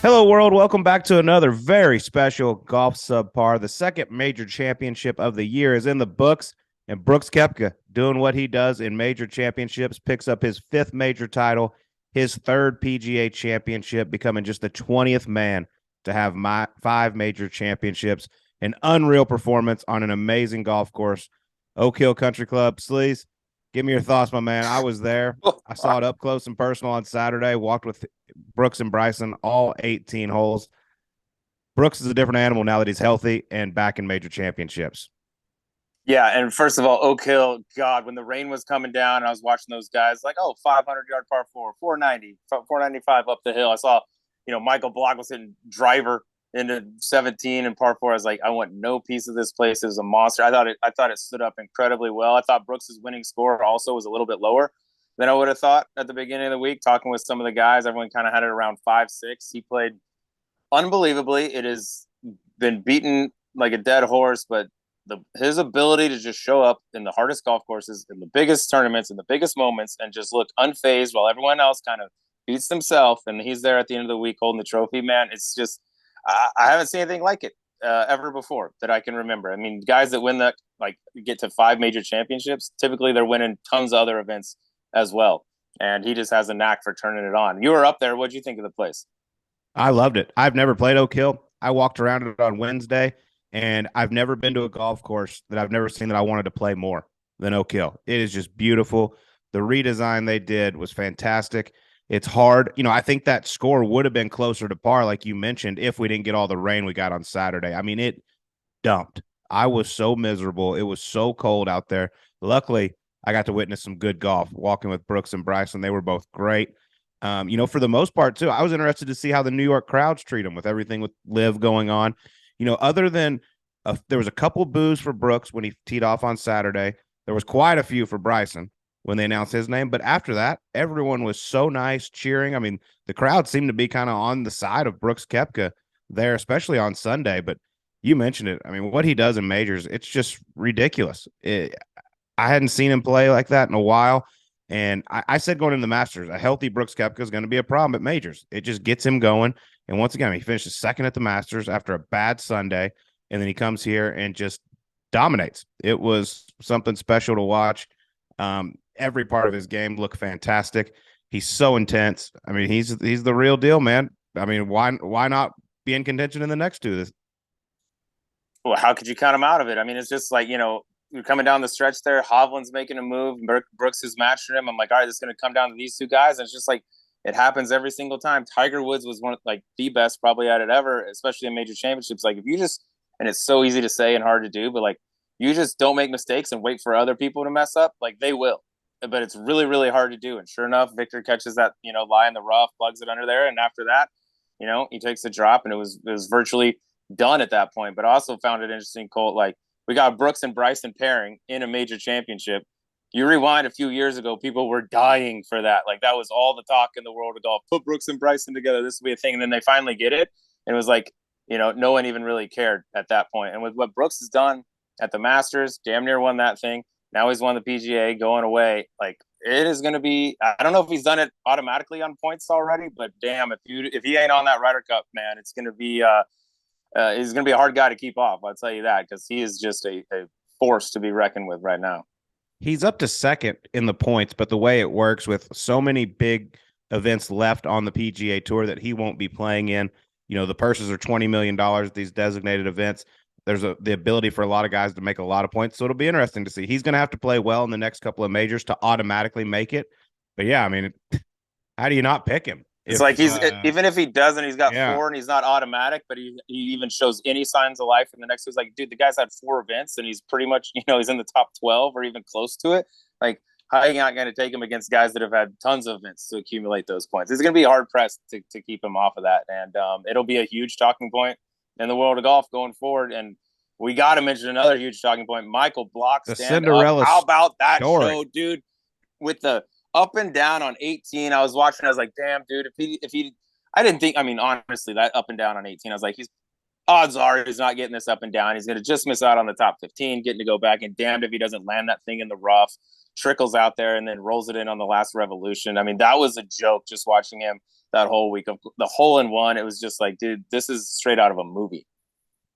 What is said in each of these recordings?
Hello, world. Welcome back to another very special Golf Subpar. The second major championship of the year is in the books, and Brooks Koepka doing what he does in major championships, picks up his fifth major title, his third PGA championship, becoming just the 20th man to have five major championships. An unreal performance on an amazing golf course. Oak Hill Country Club. Sleaze, give me your thoughts, my man. I was there. I saw it up close and personal on Saturday, walked with Brooks and Bryson, all 18 holes. Brooks is a different animal now that he's healthy and back in major championships. Yeah, and first of all, Oak Hill, God, when the rain was coming down and I was watching those guys, like, 500-yard par four, 490, 495 up the hill. I saw, Michael Block was hitting driver into 17 and par four. I was like, I want no piece of this place. It was a monster. I thought it stood up incredibly well. I thought Brooks's winning score also was a little bit lower than I would have thought at the beginning of the week. Talking with some of the guys, everyone kind of had it around 5-6. He played unbelievably. It has been beaten like a dead horse, but his ability to just show up in the hardest golf courses, in the biggest tournaments, in the biggest moments, and just look unfazed while everyone else kind of beats themselves, and he's there at the end of the week holding the trophy, man. It's just, I haven't seen anything like it ever before that I can remember. I mean, guys that win that, like, get to 5 major championships, typically they're winning tons of other events as well. And he just has a knack for turning it on. You were up there. What'd you think of the place? I loved it. I've never played Oak Hill. I walked around it on Wednesday, and I've never been to a golf course that I've never seen that I wanted to play more than Oak Hill. It is just beautiful. The redesign they did was fantastic. It's hard. I think that score would have been closer to par, like you mentioned, if we didn't get all the rain we got on Saturday. I mean, it dumped. I was so miserable. It was so cold out there. Luckily, I got to witness some good golf walking with Brooks and Bryson. They were both great. For the most part, too, I was interested to see how the New York crowds treat them with everything with Live going on. Other than there was a couple boos for Brooks when he teed off on Saturday. There was quite a few for Bryson when they announced his name. But after that, everyone was so nice, cheering. I mean, the crowd seemed to be kind of on the side of Brooks Koepka there, especially on Sunday. But you mentioned it. I mean, what he does in majors, it's just ridiculous. I hadn't seen him play like that in a while. And I said going into the Masters, a healthy Brooks Koepka is going to be a problem at majors. It just gets him going. And once again, he finishes second at the Masters after a bad Sunday. And then he comes here and just dominates. It was something special to watch. Every part of his game looked fantastic. He's so intense. I mean, he's the real deal, man. I mean, why not be in contention in the next two? Well, how could you count him out of it? I mean, it's just like, you're coming down the stretch there. Hovland's making a move. Brooks is matching him. I'm like, all right, this is going to come down to these two guys. And it's just like, it happens every single time. Tiger Woods was one of, like, the best probably at it ever, especially in major championships. Like, if you just, and it's so easy to say and hard to do, but like, you just don't make mistakes and wait for other people to mess up, like, they will. But it's really, really hard to do. And sure enough, Victor catches that, lie in the rough, plugs it under there. And after that, he takes the drop, and it was virtually done at that point. But I also found it interesting, Colt, like, we got Brooks and Bryson pairing in a major championship. You rewind a few years ago, people were dying for that. Like, that was all the talk in the world of golf. Put Brooks and Bryson together. This will be a thing. And then they finally get it. And it was like, no one even really cared at that point. And with what Brooks has done at the Masters, damn near won that thing. Now he's won the PGA going away. Like, it is going to be, I don't know if he's done it automatically on points already, but damn, if he ain't on that Ryder Cup, man, it's going to be, he's going to be a hard guy to keep off. I'll tell you that, because he is just a force to be reckoned with right now. He's up to second in the points, but the way it works with so many big events left on the PGA Tour that he won't be playing in, the purses are $20 million at these designated events. There's the ability for a lot of guys to make a lot of points. So it'll be interesting to see. He's going to have to play well in the next couple of majors to automatically make it. But yeah, I mean, how do you not pick him? It's like even if he doesn't, he's got 4 and he's not automatic, but he even shows any signs of life in the next. It's like, dude, the guy's had 4 events and he's pretty much, he's in the top 12 or even close to it. Like, how are you not going to take him against guys that have had tons of events to accumulate those points? It's going to be hard pressed to keep him off of that. And it'll be a huge talking point in the world of golf going forward. And we got to mention another huge talking point, Michael Block stand up. How about that show, dude? With the up and down on 18, I was watching. I was like, damn, dude, if he, I didn't think, I mean, honestly, that up and down on 18, I was like, odds are he's not getting this up and down. He's going to just miss out on the top 15, getting to go back, and damned if he doesn't land that thing in the rough, trickles out there and then rolls it in on the last revolution. I mean, that was a joke just watching him. that whole week of the hole in one. It was just like, dude, this is straight out of a movie.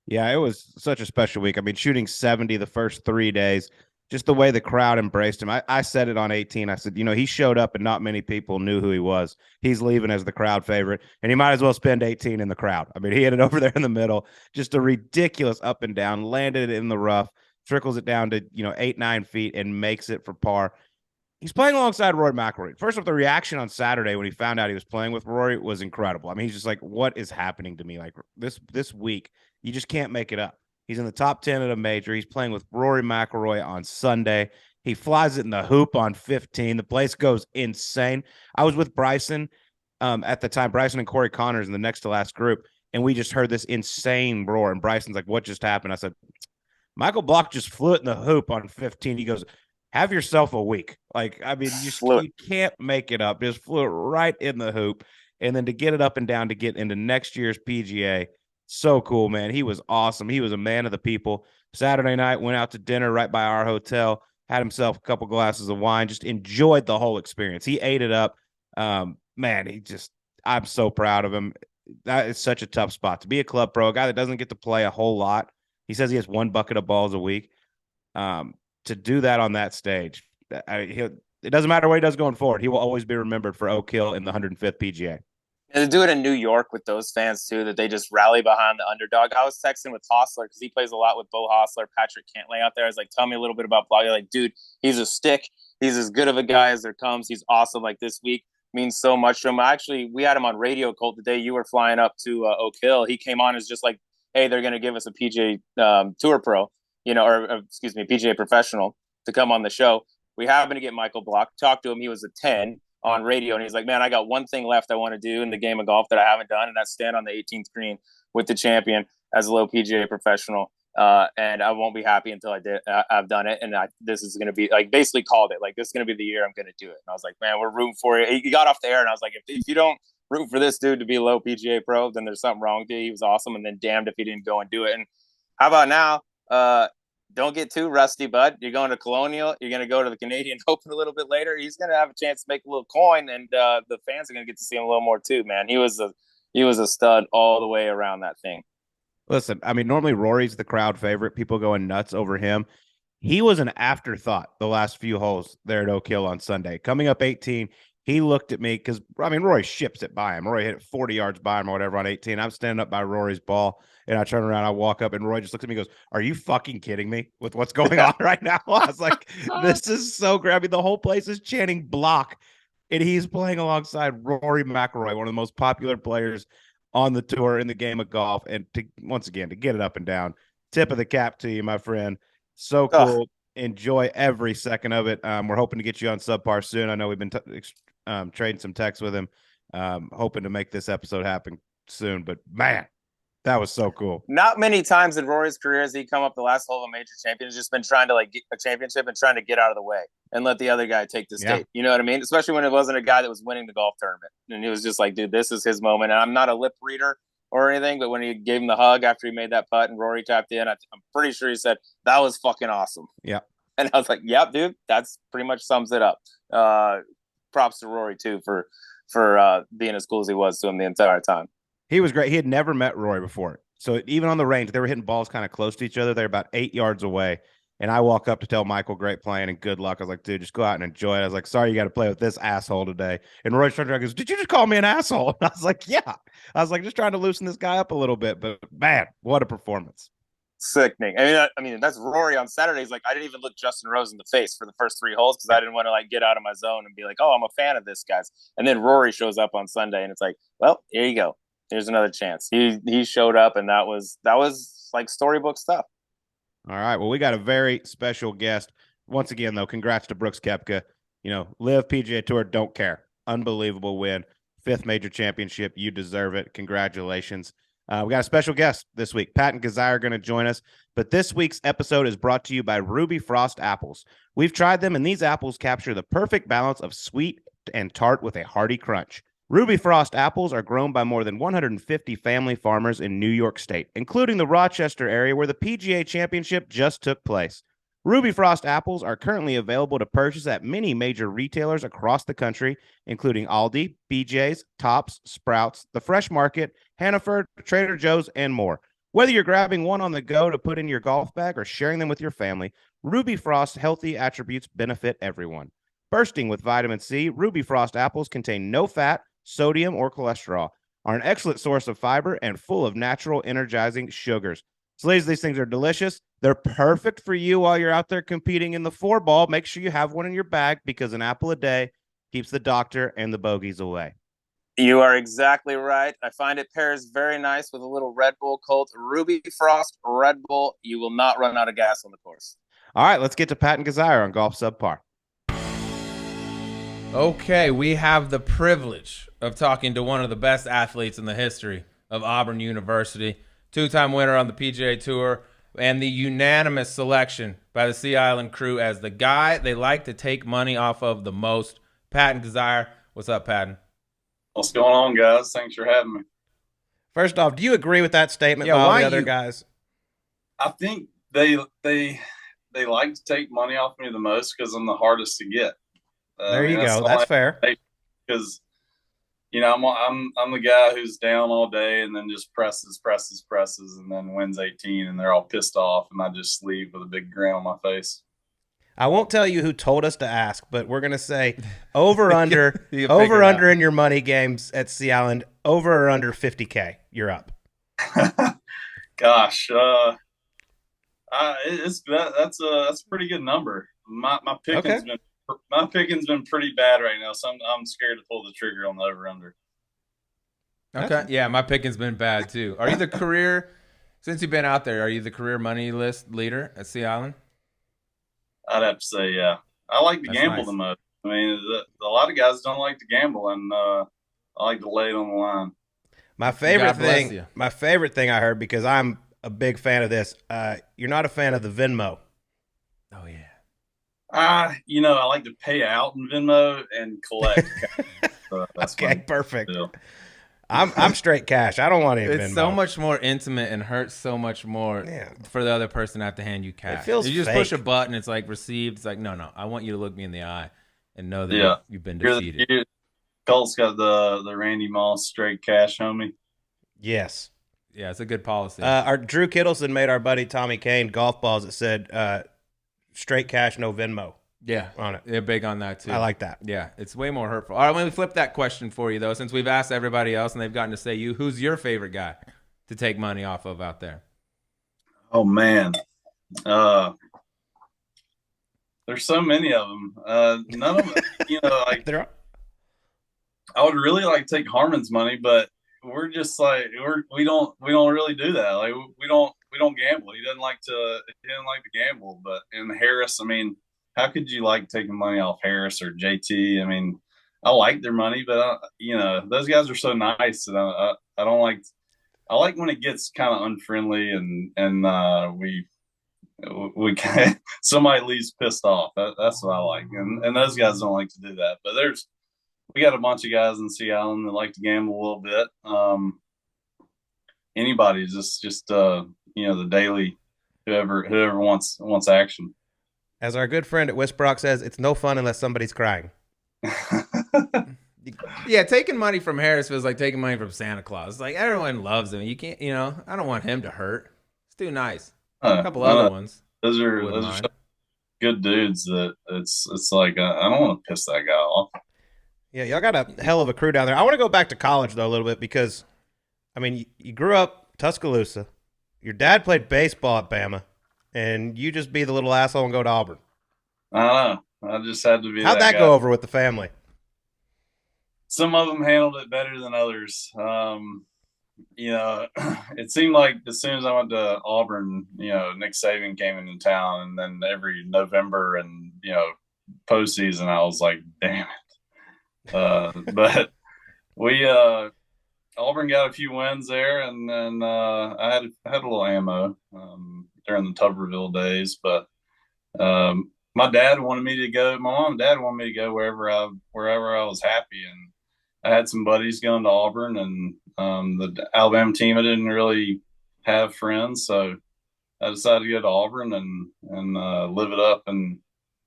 Yeah, it was such a special week. I mean, shooting 70 the first 3 days, just the way the crowd embraced him. I said it on 18. I said, he showed up and not many people knew who he was. He's leaving as the crowd favorite, and he might as well spend 18 in the crowd. I mean, he hit it over there in the middle, just a ridiculous up and down, landed it in the rough, trickles it down to, 8-9 feet and makes it for par. He's playing alongside Rory McIlroy. First off, the reaction on Saturday when he found out he was playing with Rory was incredible. I mean, he's just like, what is happening to me? Like this week, you just can't make it up. He's in the top 10 at a major. He's playing with Rory McIlroy on Sunday. He flies it in the hoop on 15. The place goes insane. I was with Bryson at the time, Bryson and Corey Connors in the next to last group, and we just heard this insane roar. And Bryson's like, what just happened? I said, Michael Block just flew it in the hoop on 15. He goes, have yourself a week. Like, I mean, you can't make it up. Just flew it right in the hoop. And then to get it up and down to get into next year's PGA, so cool, man. He was awesome. He was a man of the people. Saturday night, went out to dinner right by our hotel, had himself a couple glasses of wine, just enjoyed the whole experience. He ate it up. Man, I'm so proud of him. That is such a tough spot to be a club pro, a guy that doesn't get to play a whole lot. He says he has one bucket of balls a week. To do that on that stage, it doesn't matter what he does going forward. He will always be remembered for Oak Hill in the 105th PGA. And to do it in New York with those fans too, that they just rally behind the underdog. I was texting with Hostler because he plays a lot with Bo Hostler, Patrick Cantlay out there. I was like, tell me a little bit about Block. Like, dude, he's a stick. He's as good of a guy as there comes. He's awesome. Like, this week means so much to him. Actually, we had him on radio, Colt, the day you were flying up to Oak Hill. He came on as just like, hey, they're going to give us a PGA Tour pro, PGA professional to come on the show. We happened to get Michael Block, talked to him. He was a 10 on radio, and he's like, man, I got one thing left I want to do in the game of golf that I haven't done, and that's stand on the 18th green with the champion as a low PGA professional. And I won't be happy until I've done it. And this is going to be like, basically called it. Like, this is going to be the year I'm going to do it. And I was like, man, we're rooting for you. He got off the air, and I was like, if you don't root for this dude to be a low PGA pro, then there's something wrong with you. He was awesome. And then damned if he didn't go and do it. And how about now? Don't get too rusty, bud. You're going to Colonial. You're going to go to the Canadian Open a little bit later. He's going to have a chance to make a little coin, and the fans are going to get to see him a little more too, man. He was a stud all the way around that thing. Listen, I mean, normally Rory's the crowd favorite. People going nuts over him. He was an afterthought the last few holes there at Oak Hill on Sunday. Coming up 18, he looked at me because, I mean, Rory ships it by him. Rory hit it 40 yards by him or whatever on 18. I'm standing up by Rory's ball, and I turn around, I walk up, and Roy just looks at me and goes, are you fucking kidding me with what's going on right now? I was like, this is so great. I mean, the whole place is chanting Block, and he's playing alongside Rory McIlroy, one of the most popular players on the tour in the game of golf. And once again, to get it up and down, tip of the cap to you, my friend. So cool. Enjoy every second of it. We're hoping to get you on Subpar soon. I know we've been trading some texts with him, hoping to make this episode happen soon. But man, that was so cool. Not many times in Rory's career has he come up the last hole of a major champion. He's just been trying to like get a championship and trying to get out of the way and let the other guy take the stage. You know what I mean? Especially when it wasn't a guy that was winning the golf tournament. And he was just like, dude, this is his moment. And I'm not a lip reader or anything, but when he gave him the hug after he made that putt and Rory tapped in, I'm pretty sure he said, that was fucking awesome. Yeah. And I was like, yep, dude, that's pretty much sums it up. Props to Rory too for being as cool as he was to him the entire time. He was great. He had never met Rory before. So even on the range, they were hitting balls kind of close to each other. They're about 8 yards away. And I walk up to tell Michael, great playing and good luck. I was like, dude, just go out and enjoy it. I was like, sorry, you got to play with this asshole today. And Roy turned around and goes, did you just call me an asshole? And I was like, yeah. I was like, just trying to loosen this guy up a little bit. But man, what a performance. Sickening. I mean, that's Rory on Saturday. He's like, I didn't even look Justin Rose in the face for the first 3 holes because I didn't want to like get out of my zone and be like, oh, I'm a fan of this guy's. And then Rory shows up on Sunday, and it's like, well, here you go. Here's another chance. He showed up, and that was like storybook stuff. All right. Well, we got a very special guest. Once again, though, congrats to Brooks Koepka. Live PGA Tour, don't care. Unbelievable win. 5th major championship. You deserve it. Congratulations. We got a special guest this week. Patton Kizzire going to join us. But this week's episode is brought to you by Ruby Frost apples. We've tried them, and these apples capture the perfect balance of sweet and tart with a hearty crunch. Ruby Frost apples are grown by more than 150 family farmers in New York State, including the Rochester area where the PGA Championship just took place. Ruby Frost apples are currently available to purchase at many major retailers across the country, including Aldi, BJ's, Tops, Sprouts, The Fresh Market, Hannaford, Trader Joe's, and more. Whether you're grabbing one on the go to put in your golf bag or sharing them with your family, Ruby Frost's healthy attributes benefit everyone. Bursting with vitamin C, Ruby Frost apples contain no fat, sodium, or cholesterol, are an excellent source of fiber, and full of natural energizing sugars. So, ladies, these things are delicious. They're perfect for you while you're out there competing in the 4-ball. Make sure you have one in your bag because an apple a day keeps the doctor and the bogeys away. You are exactly right. I find it pairs very nice with a little Red Bull Colt. Ruby Frost Red Bull. You will not run out of gas on the course. All right, let's get to Patton Kizzire on Golf Subpar. Okay, we have the privilege of talking to one of the best athletes in the history of Auburn University, two-time winner on the PGA Tour, and the unanimous selection by the Sea Island crew as the guy they like to take money off of the most, Patton Kizzire. What's up, Patton? What's going on, guys? Thanks for having me. First off, do you agree with that statement by all the other guys? I think they like to take money off me the most because I'm the hardest to get. There you go. That's fair. Because I'm the guy who's down all day and then just presses, and then wins 18, and they're all pissed off, and I just leave with a big grin on my face. I won't tell you who told us to ask, but we're gonna say over under in your money games at Sea Island, over or under 50K. You're up. Gosh, that's a pretty good number. My picking's been pretty bad right now, so I'm scared to pull the trigger on the over under. Okay, yeah, my picking's been bad too. Are you the career since you've been out there? Are you the career money list leader at Sea Island? I'd have to say, yeah. I like to gamble the most. I mean, a lot of guys don't like to gamble, and I like to lay it on the line. My favorite thing I heard, because I'm a big fan of this, you're not a fan of the Venmo. Oh, yeah. I like to pay out in Venmo and collect. So that's okay, perfect. I'm straight cash. I don't want any Venmo. It's so much more intimate and hurts so much more for the other person to have to hand you cash. It feels you just fake. push a button, it's like received. It's like, no, I want you to look me in the eye and know that you've been defeated. Colt's got the Randy Moss straight cash, homie. Yes. Yeah, it's a good policy. Our Drew Kittleson made our buddy Tommy Kane golf balls that said straight cash, no Venmo. Yeah, on it. They're big on that too. I like that. Yeah, it's way more hurtful. All right, let me flip that question for you though, since we've asked everybody else and they've gotten to say you. Who's your favorite guy to take money off of out there? Oh man, there's so many of them. None of them, like I would really like to take Harman's money, but we're just like we don't really do that. Like we don't gamble. He didn't like to gamble. But in Harris, I mean, how could you like taking money off Harris or JT? I mean, I like their money, but those guys are so nice, and I don't like. I like when it gets kind of unfriendly and we kind of, somebody leaves pissed off. That's what I like, and those guys don't like to do that. But we got a bunch of guys in Sea Island that like to gamble a little bit. Anybody's just the daily whoever wants action. As our good friend at Westbrook says, it's no fun unless somebody's crying. Yeah, taking money from Harris feels like taking money from Santa Claus. Like everyone loves him. You can't, I don't want him to hurt. It's too nice. A couple other ones. Those are good dudes that it's like I don't want to piss that guy off. Yeah, y'all got a hell of a crew down there. I want to go back to college though a little bit because, I mean, you grew up Tuscaloosa. Your dad played baseball at Bama, and you just be the little asshole and go to Auburn. I know. I just had to be. How'd that go over with the family? Some of them handled it better than others. It seemed like as soon as I went to Auburn, Nick Saban came into town, and then every November and postseason, I was like, damn it. But we Auburn got a few wins there, and then I had a little ammo during the Tuberville days. But my mom and dad wanted me to go wherever I was happy, and I had some buddies going to Auburn, and the Alabama team I didn't really have friends, so I decided to go to Auburn and live it up in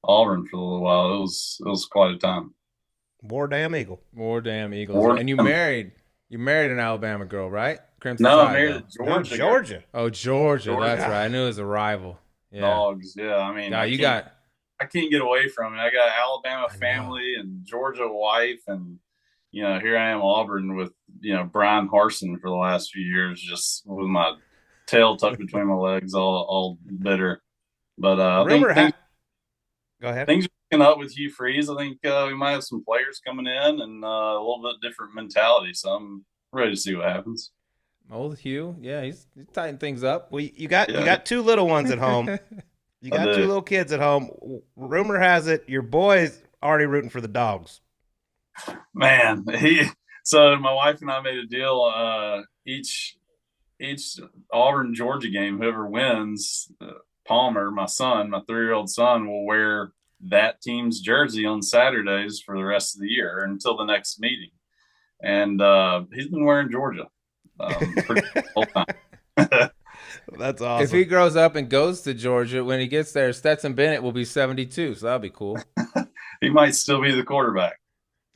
Auburn for a little while. It was quite a time. More damn Eagle. More damn Eagles. And you married an Alabama girl, right? Crimson No, Tide, I married though. Georgia. No, Georgia. Oh, Georgia. That's right. I knew it was a rival. Yeah. Dogs. Yeah, I mean, I can't get away from it. I got Alabama family and Georgia wife, and here I am, Auburn with Brian Harman for the last few years, just with my tail tucked between my legs, all bitter. But I think go ahead. Things are picking up with Hugh Freeze. I think we might have some players coming in and a little bit different mentality. So I'm ready to see what happens. Old Hugh, yeah, he's tightened things up. Well, you got two little ones at home. You got two little kids at home. Rumor has it your boy's already rooting for the Dogs. Man, so my wife and I made a deal. Each Auburn Georgia game, whoever wins, Palmer, my son, my 3-year-old son, will wear that team's jersey on Saturdays for the rest of the year until the next meeting. And he's been wearing Georgia pretty whole time. That's awesome. If he grows up and goes to Georgia, when he gets there, Stetson Bennett will be 72, so that'll be cool. He might still be the quarterback.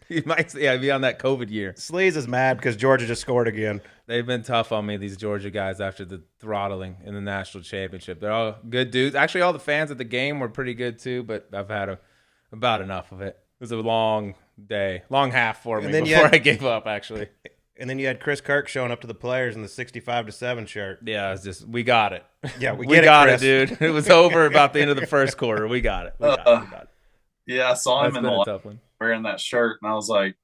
He might, be on that COVID year. Sleaze is mad because Georgia just scored again. They've been tough on me, these Georgia guys, after the throttling in the national championship. They're all good dudes. Actually, all the fans at the game were pretty good too, but I've had about enough of it. It was a long day, long half for me before I gave up, actually. And then you had Chris Kirk showing up to the players in the 65-7 shirt. Yeah, it's just, we got it. Yeah, we got it, dude. It was over about the end of the first quarter. We got it. We got it. Yeah, I saw him tough one. Wearing that shirt, and I was like,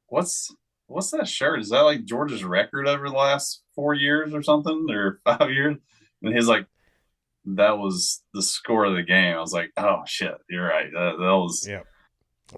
what's that shirt? Is that like Georgia's record over the last 4 years or something, or 5 years? And he's like, that was the score of the game. I was like, oh shit, you're right. That was a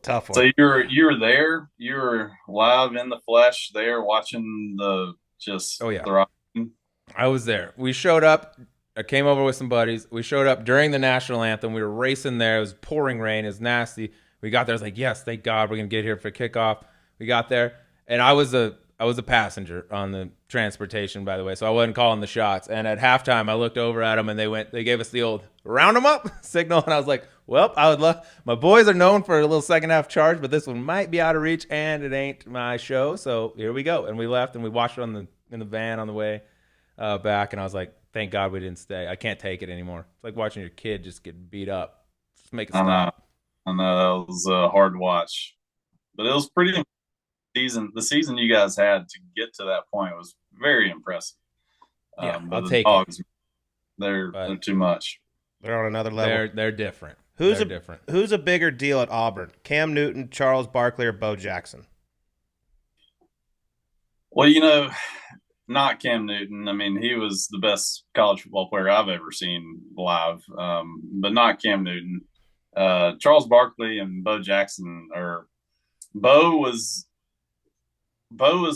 tough one. So you were there, you were live in the flesh there, watching the thriving. I was there. We showed up. I came over with some buddies. We showed up during the national anthem. We were racing there. It was pouring rain. It was nasty. We got there. I was like, yes, thank God we're gonna get here for kickoff. We got there, and I was a passenger on the transportation, by the way, so I wasn't calling the shots. And at halftime, I looked over at them, and they gave us the old round them up signal, and I was like, well, I would love. My boys are known for a little second half charge, but this one might be out of reach, and it ain't my show. So here we go. And we left, and we watched it in the van on the way back, and I was like, thank God we didn't stay. I can't take it anymore. It's like watching your kid just get beat up. Just make it stop. I know that was a hard watch, but it was pretty. The season you guys had to get to that point was very impressive. I'll take Dogs, it. They're too much. They're on another level. They're different. Who's a bigger deal at Auburn? Cam Newton, Charles Barkley, or Bo Jackson? Well, not Cam Newton. I mean, he was the best college football player I've ever seen live, but not Cam Newton. Charles Barkley and Bo Jackson Bo was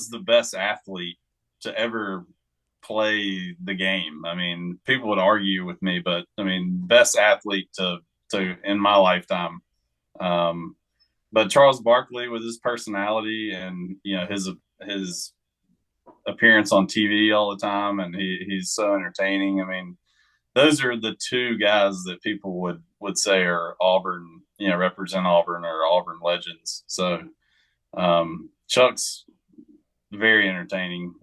the best athlete to ever play the game. I mean, people would argue with me, but I mean, best athlete to in my lifetime. But Charles Barkley, with his personality and his appearance on TV all the time, and he's so entertaining. I mean, those are the two guys that people would say are Auburn, represent Auburn or Auburn legends. So Chuck's very entertaining,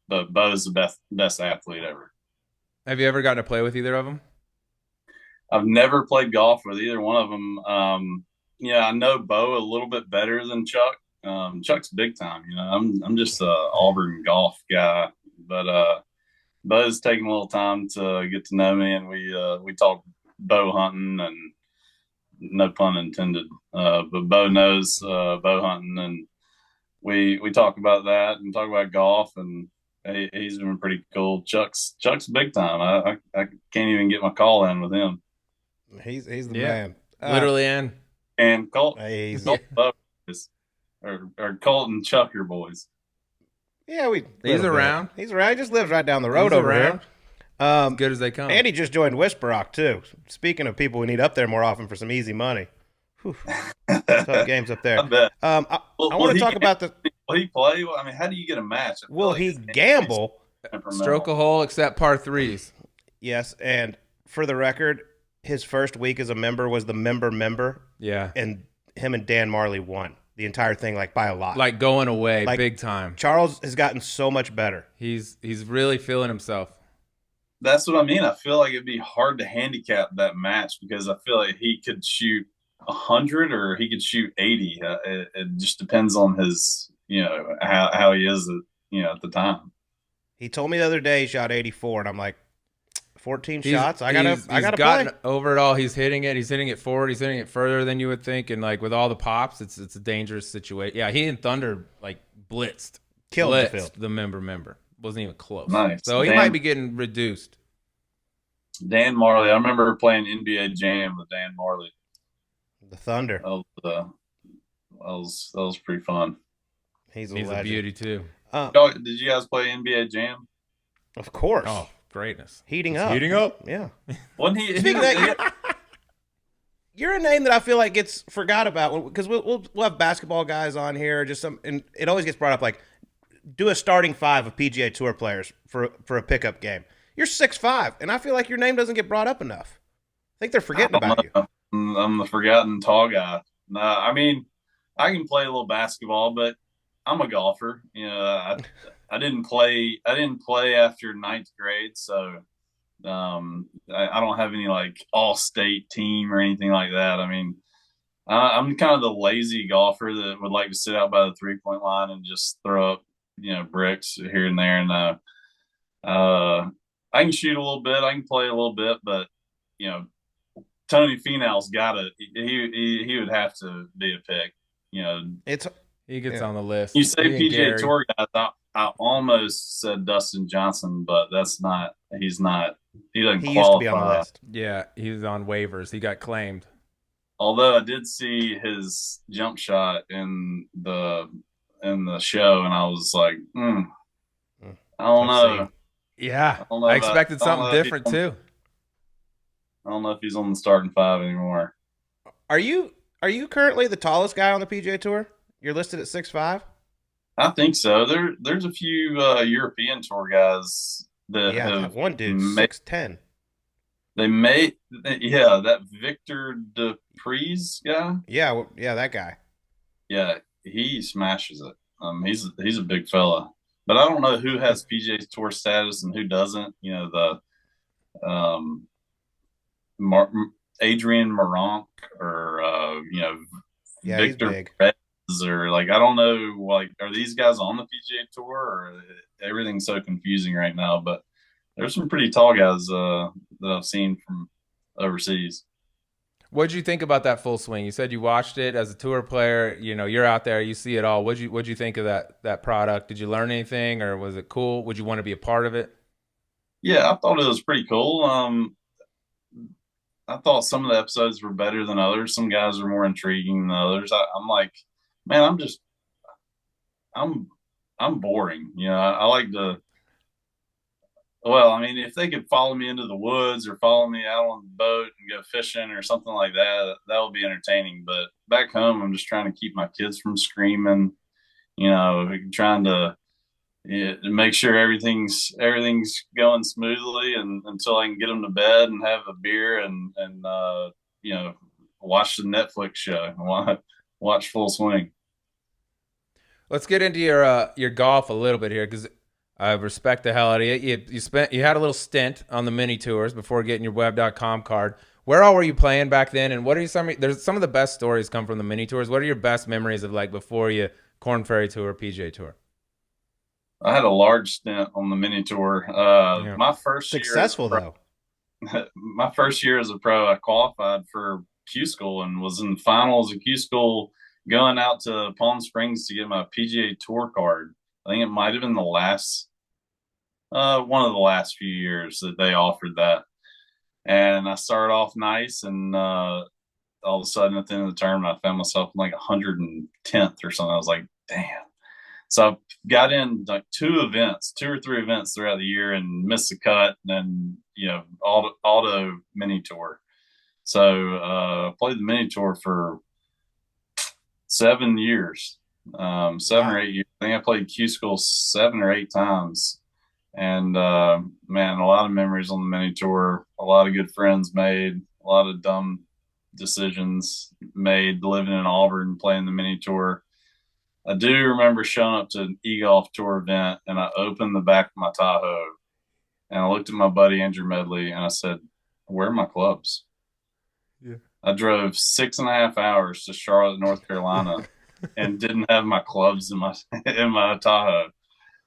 but Bo's the best athlete ever. Have you ever gotten to play with either of them? I've never played golf with either one of them. I know Bo a little bit better than Chuck. Chuck's big time. I'm just a Auburn golf guy, but Bo's taking a little time to get to know me, and we talk bow hunting, and no pun intended. But Bo knows bow hunting, and we talk about that and talk about golf, and he's been pretty cool. Chuck's big time. I can't even get my call in with him. He's the man. Literally, and Colt. He's or Colt and Chuck are boys. Yeah, he's around. He's around. He just lives right down the road over here. As good as they come. Andy just joined Whisperock too. Speaking of people we need up there more often for some easy money. Tough games up there. I bet. I want to talk about the. Will he play? I mean, how do you get a match? Will he gamble? Stroke a hole except par threes. Yes, and for the record, his first week as a member was the member. Yeah. And him and Dan Marley won the entire thing, like, by a lot. Like going away, Like, big time. Charles has gotten so much better. He's really feeling himself. That's what I mean. I feel like it'd be hard to handicap that match because I feel like he could shoot 100 or he could shoot 80. It just depends on his, how he is, at the time. He told me the other day he shot 84, and I'm like, 14 shots. I gotta play. Overall, he's hitting it. He's hitting it forward. He's hitting it further than you would think. And like with all the pops, it's a dangerous situation. Yeah, he and Thunder like killed the field. The member wasn't even close. Nice. So he might be getting reduced. Dan Marley. I remember playing NBA Jam with Dan Marley. The Thunder. That was pretty fun. He's a beauty too. Did you guys play NBA Jam? Of course. Oh, greatness. Heating up. Yeah. Wasn't he? Speaking of that, you're a name that I feel like gets forgot about because we'll have basketball guys on here, and it always gets brought up like do a starting five of PGA Tour players for a pickup game. You're 6'5", and I feel like your name doesn't get brought up enough. I think they're forgetting about you. I'm the forgotten tall guy. No, I mean, I can play a little basketball, but I'm a golfer. I didn't play after ninth grade, so I don't have any like all-state team or anything like that. I mean, I'm kind of the lazy golfer that would like to sit out by the 3-point line and just throw up, bricks here and there. And I can shoot a little bit, I can play a little bit, but Tony Finau's got it. He would have to be a pick. He gets on the list. You say PGA Tour guys, I almost said Dustin Johnson, but that's not. He's not. He doesn't qualify. Used to be on the list. Yeah, he was on waivers. He got claimed. Although I did see his jump shot in the show, and I was like, I don't know. Yeah, I expected something different too. I don't know if he's on the starting five anymore. Are you currently the tallest guy on the PGA Tour? You're listed at 6'5"? I think so. There's a few European Tour guys that have one dude 6'10". That Victor Dupree's guy. Yeah, that guy. Yeah, he smashes it. He's a big fella, but I don't know who has PGA Tour status and who doesn't. Adrian Moronk or Victor Perez or like I don't know, like are these guys on the PGA Tour or everything's so confusing right now, but there's some pretty tall guys that I've seen from overseas. What'd you think about that full swing? You said you watched it as a tour player, you're out there, you see it all. What'd you think of that product? Did you learn anything or was it cool? Would you want to be a part of it? Yeah, I thought it was pretty cool. I thought some of the episodes were better than others. Some guys were more intriguing than others. I'm like, man, I'm boring. I like to, well, I mean, if they could follow me into the woods or follow me out on the boat and go fishing or something like that, that would be entertaining. But back home, I'm just trying to keep my kids from screaming, trying to make sure everything's going smoothly and until I can get them to bed and have a beer and watch the Netflix show and watch Full Swing. Let's get into your golf a little bit here because I respect the hell out of you. You had a little stint on the mini tours before getting your Web.com card. Where all were you playing back then? And what are there's some of the best stories come from the mini tours. What are your best memories of like before you Korn Ferry Tour, PGA Tour? I had a large stint on the mini tour. My first successful year my first year as a pro, I qualified for Q School and was in the finals of Q School, going out to Palm Springs to get my PGA Tour card. I think it might have been the last, one of the last few years that they offered that. And I started off nice, and all of a sudden at the end of the tournament, I found myself in like 110th or something. I was like, damn. So I got in like 2 or 3 events throughout the year and missed the cut, and then, auto mini tour. So I played the mini tour for 7 years, 7 or 8 years. I think I played Q School 7 or 8 times. And man, a lot of memories on the mini tour, a lot of good friends made, a lot of dumb decisions made living in Auburn, playing the mini tour. I do remember showing up to an e-golf tour event, and I opened the back of my Tahoe, and I looked at my buddy Andrew Medley, and I said, "Where are my clubs?" Yeah. I drove 6.5 hours to Charlotte, North Carolina, and didn't have my clubs in my Tahoe.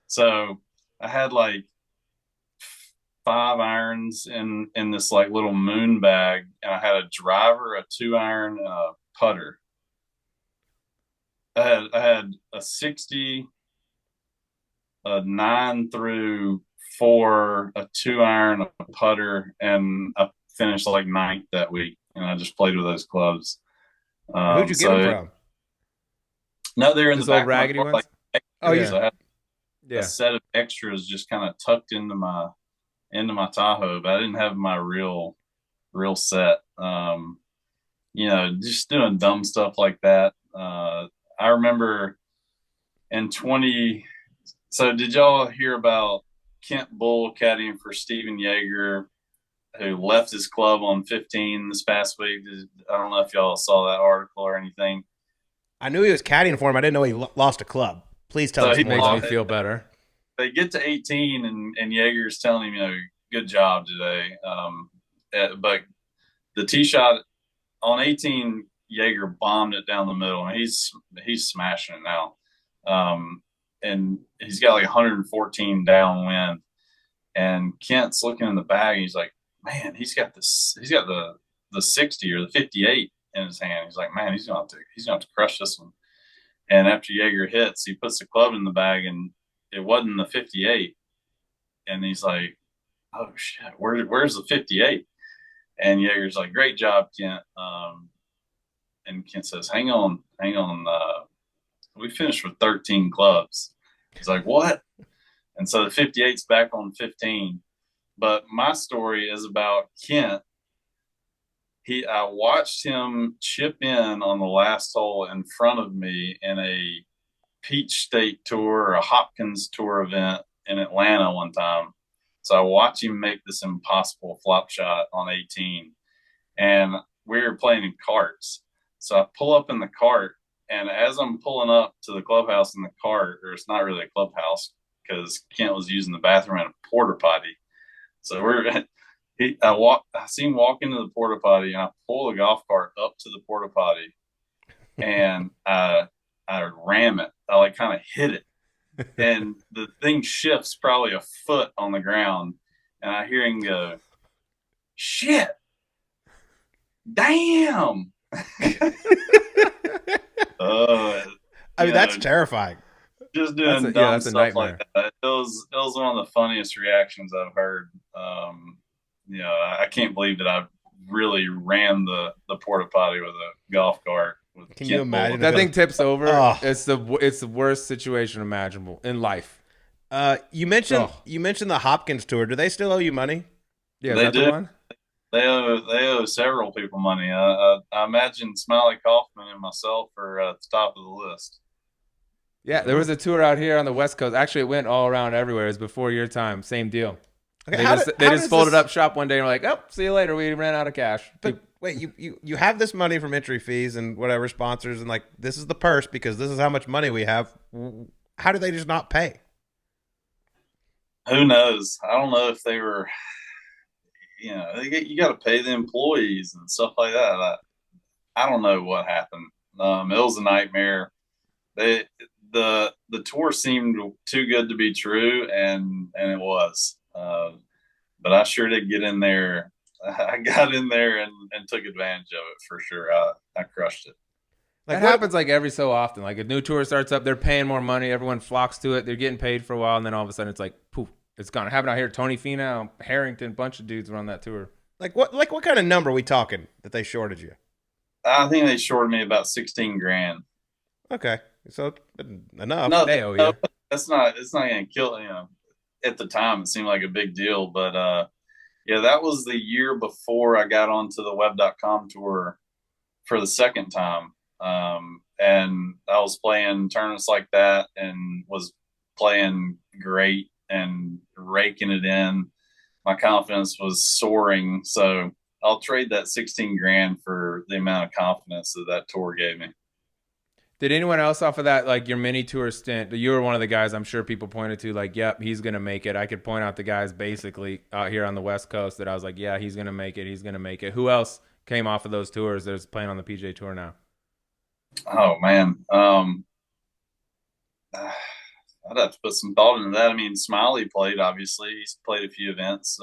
So I had like 5 irons in this like little moon bag, and I had a driver, a 2-iron, and a putter. I had a 60, a 9 through 4, a 2-iron, a putter, and I finished like 9th that week. And I just played with those clubs. Who'd you get them from? No, they're in Just the back old raggedy of my ones? Like, Oh, yeah. so I had Yeah. a set of extras just kind of tucked into my Tahoe, but I didn't have my real set. Just doing dumb stuff like that. I remember in 20. So did y'all hear about Kent Bull caddying for Steven Yeager, who left his club on 15 this past week? I don't know if y'all saw that article or anything. I knew he was caddying for him. I didn't know he lost a club. Please tell us He more. makes me feel better. They get to 18, and Yeager's telling him, good job today. But the tee shot on 18, Yeager bombed it down the middle, and he's smashing it now. And he's got like 114 downwind. And Kent's looking in the bag, and he's like, man, he's got the 60 or the 58 in his hand. He's like, man, he's gonna have to crush this one. And after Yeager hits, he puts the club in the bag, and it wasn't the 58. And he's like, oh shit, where's the 58? And Yeager's like, great job, Kent. And Kent says, hang on. We finished with 13 clubs. He's like, what? And so the 58's back on 15. But my story is about Kent. I watched him chip in on the last hole in front of me in a Peach State Tour or a Hopkins Tour event in Atlanta one time. So I watched him make this impossible flop shot on 18. And we were playing in carts. So I pull up in the cart, and as I'm pulling up to the clubhouse in the cart, or it's not really a clubhouse because Kent was using the bathroom at a porta potty. So I see him walk into the porta potty, and I pull the golf cart up to the porta potty, and I ram it. I like kind of hit it, and the thing shifts probably a foot on the ground, and I hear him go, "Shit, damn!" That's terrifying. Just doing dumb stuff like that. It was one of the funniest reactions I've heard. I can't believe that I really ran the porta potty with a golf cart. Can you imagine? That thing tips over. Oh. It's the worst situation imaginable in life. You mentioned the Hopkins Tour. Do they still owe you money? Yeah, they do. The one? They owe several people money. I imagine Smiley Kaufman and myself are at the top of the list. Yeah, there was a tour out here on the West Coast. Actually, it went all around everywhere. It was before your time. Same deal. Okay, they just folded up shop one day and were like, "Oh, see you later. We ran out of cash." But wait, you have this money from entry fees and whatever sponsors, and like this is the purse because this is how much money we have. How do they just not pay? Who knows? I don't know if they were. You got to pay the employees and stuff like that. I don't know what happened. It was a nightmare. The tour seemed too good to be true, and it was. But I sure did get in there. I got in there and took advantage of it for sure. I crushed it. That happens like every so often. Like a new tour starts up, they're paying more money. Everyone flocks to it. They're getting paid for a while, and then all of a sudden it's like poof, it's gone. It happened out here. Tony Finau, Harrington, bunch of dudes were on that tour. Like what kind of number are we talking that they shorted you? I think they shorted me about $16,000. Okay, so enough. No, they owe you. It's not going to kill. At the time it seemed like a big deal, but that was the year before I got onto the Web.com tour for the second time. And I was playing tournaments like that and was playing great. and raking it in. My confidence was soaring. So I'll trade that 16 grand for the amount of confidence that tour gave me. Did anyone else off of that, like your mini tour stint, you were one of the guys I'm sure people pointed to, like, yep, he's going to make it. I could point out the guys basically out here on the West Coast that I was like, yeah, he's going to make it. He's going to make it. Who else came off of those tours that's playing on the PGA Tour now? Oh, man. I'd have to put some thought into that. I mean, Smiley played, obviously. He's played a few events.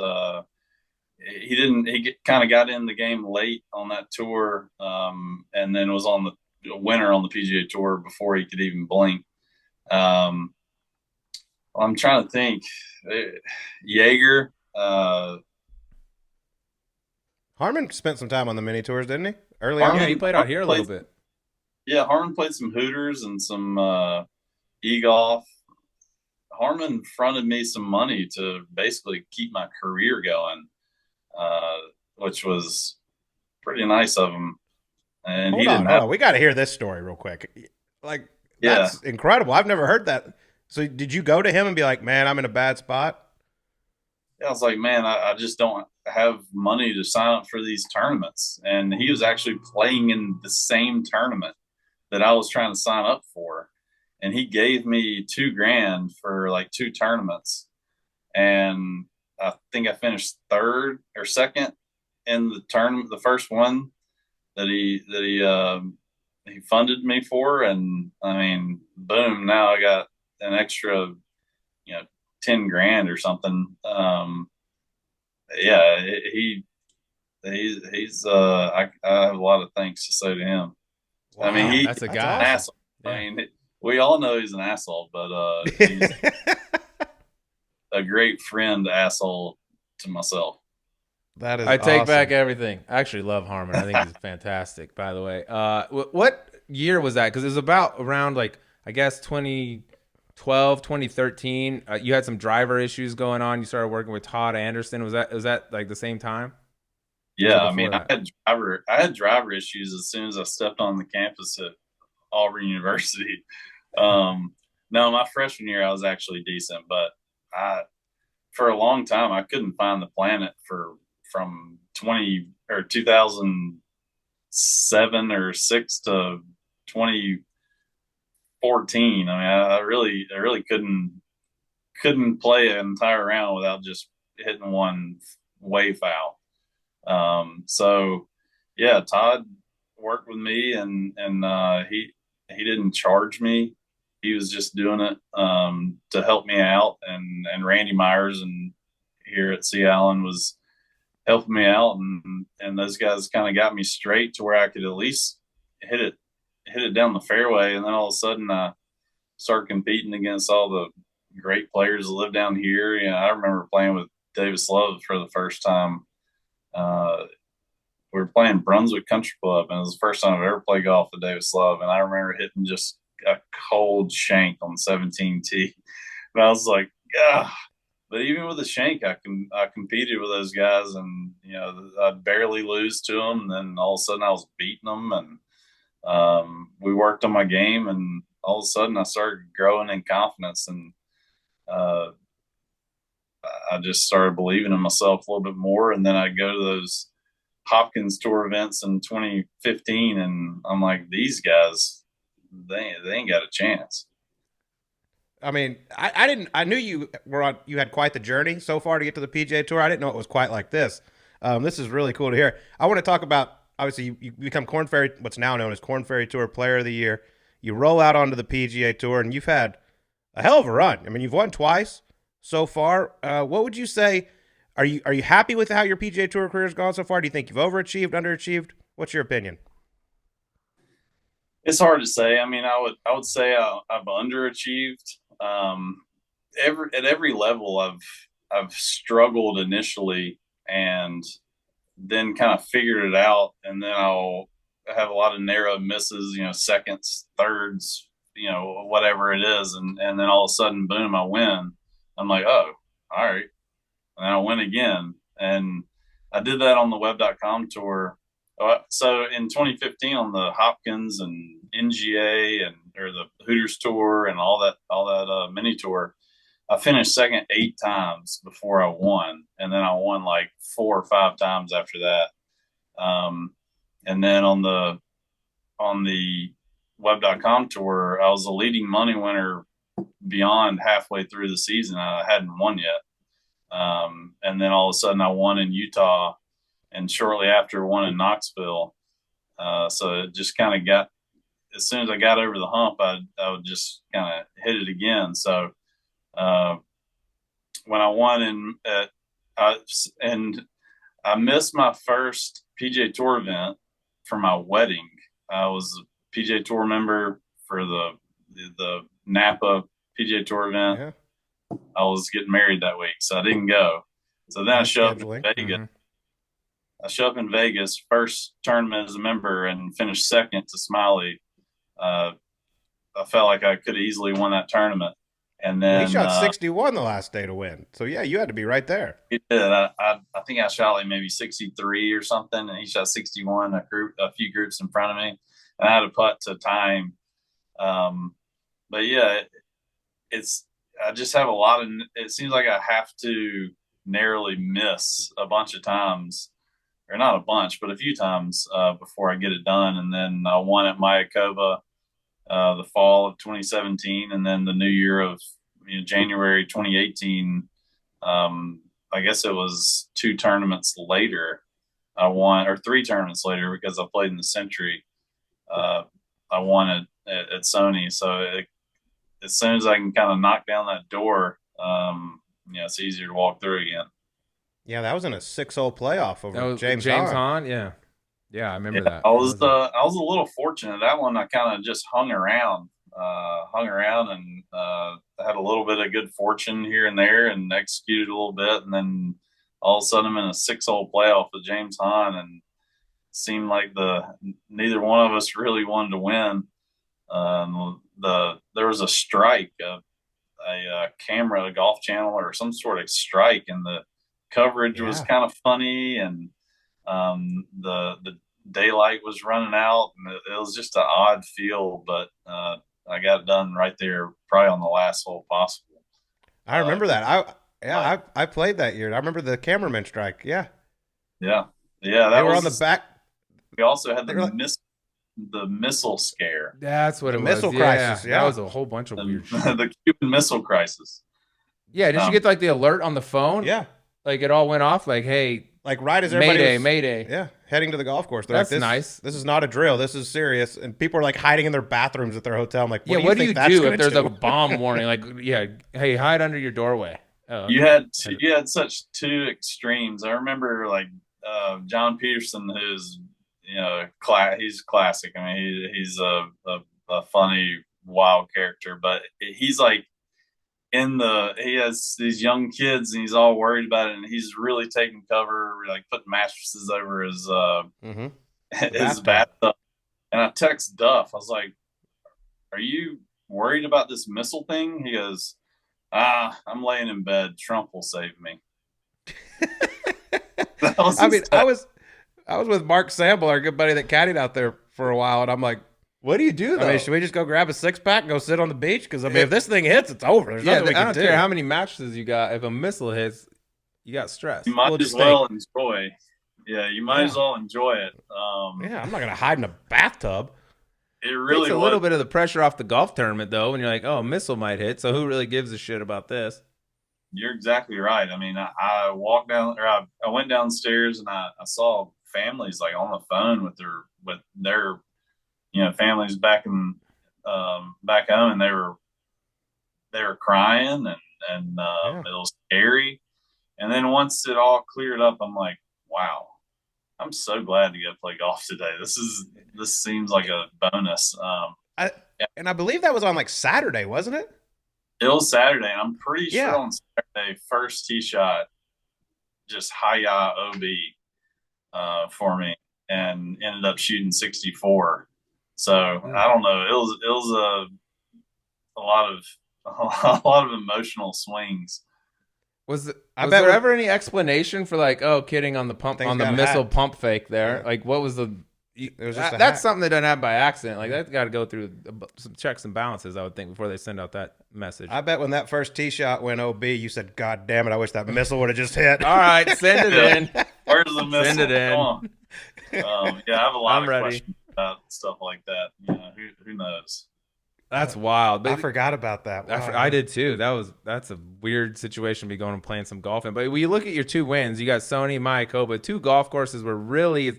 He kind of got in the game late on that tour, and then was on the winner on the PGA Tour before he could even blink. I'm trying to think. Jaeger. Harman spent some time on the mini tours, didn't he? Early on, on, yeah, he played out here a little bit. Yeah, Harman played some Hooters and some e-golf. Harman fronted me some money to basically keep my career going, which was pretty nice of him. And hold on. We got to hear this story real quick. Like, that's incredible. I've never heard that. So did you go to him and be like, man, I'm in a bad spot? Yeah, I was like, man, I just don't have money to sign up for these tournaments. And he was actually playing in the same tournament that I was trying to sign up for. And he gave me $2 grand for like 2 tournaments. And I think I finished third or second in the tournament, the first one that he funded me for. And I mean, boom, now I got an extra, 10 grand or something. Yeah, he's I have a lot of thanks to say to him. Wow, I mean, that's a guy. An asshole. Yeah. I mean, we all know he's an asshole, but he's a great friend asshole to myself. That is I take awesome. back everything. I actually love Harman. I think he's fantastic, by the way. What year was that? Because it was around, like, I guess 2012, 2013. You had some driver issues going on. You started working with Todd Anderson. Was that like the same time? Yeah, I mean, I had driver issues as soon as I stepped on the campus at Auburn University. No, my freshman year I was actually decent, but for a long time I couldn't find the planet from 2007 or 6 to 2014. I mean, I really couldn't play an entire round without just hitting one way foul. So yeah, Todd worked with me and he didn't charge me. He was just doing it to help me out, and Randy Myers and here at Sea Island was helping me out, and those guys kind of got me straight to where I could at least hit it down the fairway. And then all of a sudden I started competing against all the great players that live down here. I remember playing with Davis Love for the first time. We were playing Brunswick Country Club, and it was the first time I've ever played golf with Davis Love. And I remember hitting just a cold shank on 17T. And I was like, yeah. But even with the shank, I competed with those guys, and I'd barely lose to them. And then all of a sudden, I was beating them, and we worked on my game. And all of a sudden, I started growing in confidence, and I just started believing in myself a little bit more. And then I'd go to those Hopkins Tour events in 2015, and I'm like, these guys, they ain't got a chance. I mean, I knew you had quite the journey so far to get to the PGA Tour. I didn't know it was quite like this. This is really cool to hear. I want to talk about, obviously, you become Korn Ferry, what's now known as Korn Ferry Tour Player of the Year. You roll out onto the PGA Tour, and you've had a hell of a run. I mean, you've won twice so far. What would you say? Are you happy with how your PGA Tour career has gone so far? Do you think you've overachieved, underachieved? What's your opinion? It's hard to say. I mean, I would say I've underachieved. At every level, I've struggled initially, and then kind of figured it out, and then I'll have a lot of narrow misses, seconds, thirds, whatever it is, and then all of a sudden, boom, I win. I'm like, oh, all right. And then I win again. And I did that on the Web.com tour. So in 2015 on the Hopkins and NGA or the Hooters tour and all that mini tour, I finished second 8 times before I won, and then I won like 4 or 5 times after that. And then on the Web.com tour, I was the leading money winner beyond halfway through the season. I hadn't won yet. And then all of a sudden I won in Utah, and shortly after won in Knoxville. So it just kind of got, as soon as I got over the hump, I would just kind of hit it again. So when I won I missed my first PGA Tour event for my wedding. I was a PGA Tour member for the Napa PGA Tour event. Yeah. I was getting married that week, so I didn't go. So then I showed up in Vegas. Mm-hmm. I showed up in Vegas, first tournament as a member, and finished second to Smiley. I felt like I could have easily won that tournament. And then he shot 61 the last day to win. So yeah, you had to be right there. He did. I think I shot like maybe 63 or something, and he shot 61. A few groups in front of me, and I had a putt to tie him. But yeah, I just have a lot of. It seems like I have to narrowly miss a bunch of times, or not a bunch, but a few times before I get it done. And then I won at Mayakoba the fall of 2017, and then the new year of January 2018. I guess it was 2 tournaments later. I won, or 3 tournaments later, because I played in the Century. I won at Sony. So as soon as I can kind of knock down that door, it's easier to walk through again. Yeah, that was in a 6-hole playoff over James Hahn. Yeah, I remember that. I was a little fortunate. That one I kind of just hung around and had a little bit of good fortune here and there, and executed a little bit, and then all of a sudden I'm in a 6-hole playoff with James Hahn, and it seemed like neither one of us really wanted to win. There was a strike, a camera, a Golf Channel, or some sort of strike, and the coverage was kind of funny, and the daylight was running out, and it was just an odd feel, but I got it done right there, probably on the last hole possible. I remember that. I played that year. I remember the cameraman strike. Yeah. They were on the back. We also had the missile scare. That's what it was. Missile crisis. Yeah. That was a whole bunch of weird shit. The Cuban Missile Crisis. Yeah, did you get like the alert on the phone? Yeah. Like it all went off, like, hey, like right as everybody Mayday. Yeah, heading to the golf course. That's nice. This is not a drill. This is serious. And people are like hiding in their bathrooms at their hotel. I'm like, what do you do if there's a bomb warning? Like, hey, hide under your doorway. You had such 2 extremes. I remember like John Peterson, who's he's classic. I mean, he's a funny, wild character, but he's like he has these young kids, and he's all worried about it, and he's really taking cover, like putting mattresses over his his bathtub. And I text Duff. I was like, "Are you worried about this missile thing?" He goes, "I'm laying in bed. Trump will save me." I was with Mark Sample, our good buddy that caddied out there for a while, and I'm like, what do you do, though? I mean, should we just go grab a 6-pack and go sit on the beach? Because, I mean, if this thing hits, it's over. There's nothing we can do. I don't care how many mattresses you got. If a missile hits, you got stress. You might as well enjoy. Yeah, you might as well enjoy it. I'm not going to hide in a bathtub. It really takes a little bit of the pressure off the golf tournament, though, when you're like, oh, a missile might hit, so who really gives a shit about this? You're exactly right. I mean, I walked down, or I went downstairs, and I saw families like on the phone with their families back home, and they were crying, and it was scary. And then once it all cleared up, I'm like, wow, I'm so glad to go play golf today. This seems like a bonus. And I believe that was on like Saturday, wasn't it? It was Saturday, and I'm pretty sure on Saturday, first tee shot, just high OB for me, and ended up shooting 64. So I don't know. It was a lot of emotional swings. Was there ever any explanation for like, oh, kidding on the pump on the missile pump fake there? Like, what was the? That's something that doesn't happen by accident. Like that's got to go through some checks and balances, I would think, before they send out that message. I bet when that first tee shot went OB, you said, "God damn it! I wish that missile would have just hit." All right, send it in. Where's the missile? Send it in. Come on. Yeah, I have a lot of ready. questions about stuff like that. You know, who knows? That's wild. I forgot about that. Wow. I did too. That's a weird situation to be going and playing some golf in. But when you look at your two wins, you got Sony, Mayakoba, two golf courses were really a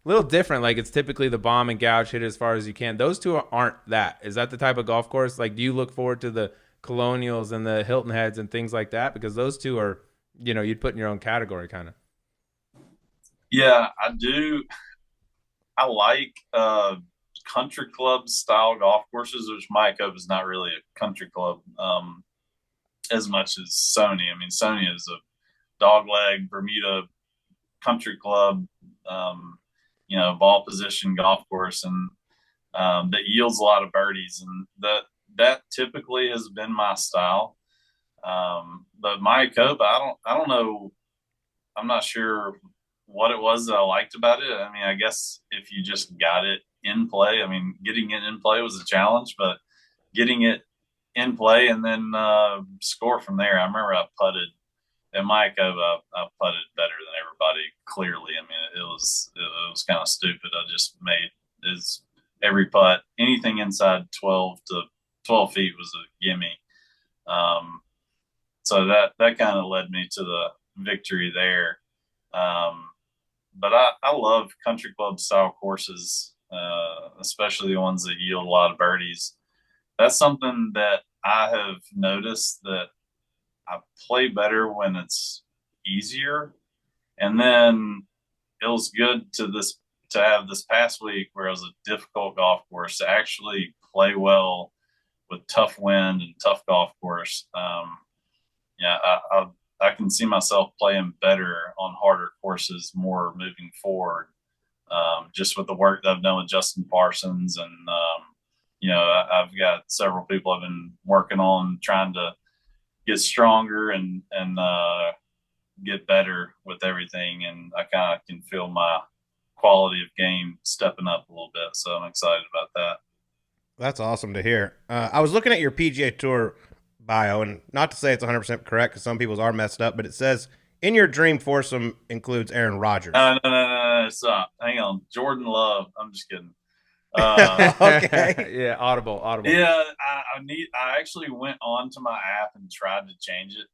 little different. Like it's typically the bomb and gouge, hit as far as you can. Those two aren't that. Is that the type of golf course? Like, do you look forward to the Colonials and the Hilton Heads and things like that? Because those two are, you'd put in your own category kind of. Yeah, I do. I like country club style golf courses, which Mayakoba is not really a country club as much as Sony. I mean, Sony is a dogleg Bermuda country club, ball position golf course, and that yields a lot of birdies, and that typically has been my style. But Mayakoba, I don't know. I'm not sure what it was that I liked about it. I mean, I guess if you just got it in play, I mean, getting it in play was a challenge, but getting it in play and then score from there. I remember I putted at Mayakoba. I putted better than everybody. Clearly, I mean, it was kind of stupid. I just made every putt, anything inside 12 feet was a gimme. So that kind of led me to the victory there. But I love country club style courses, especially the ones that yield a lot of birdies. That's something that I have noticed, that I play better when it's easier. And then it was good to have this past week where it was a difficult golf course to actually play well with tough wind and tough golf course. I can see myself playing better on harder courses more moving forward, just with the work that I've done with Justin Parsons. And, I've got several people I've been working on trying to get stronger and get better with everything. And I kind of can feel my quality of game stepping up a little bit. So I'm excited about that. That's awesome to hear. I was looking at your PGA Tour bio, and not to say it's 100% correct because some people's are messed up, but it says in your dream foursome includes Aaron Rodgers. No. Stop. Hang on. Jordan Love. I'm just kidding. Okay. Yeah. Audible. Yeah. I actually went onto my app and tried to change it.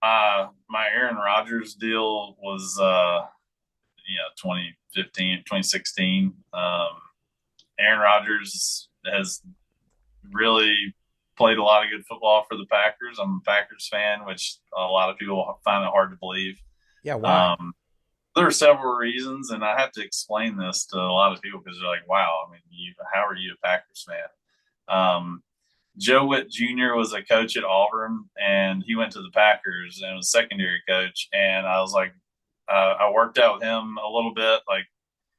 My Aaron Rodgers deal was, 2015, 2016. Aaron Rodgers has really played a lot of good football for the Packers. I'm a Packers fan, which a lot of people find it hard to believe. Yeah, wow. There are several reasons, and I have to explain this to a lot of people because they're like, wow, I mean, how are you a Packers fan? Joe Witt Jr. was a coach at Auburn, and he went to the Packers and was a secondary coach. And I was like, I worked out with him a little bit, like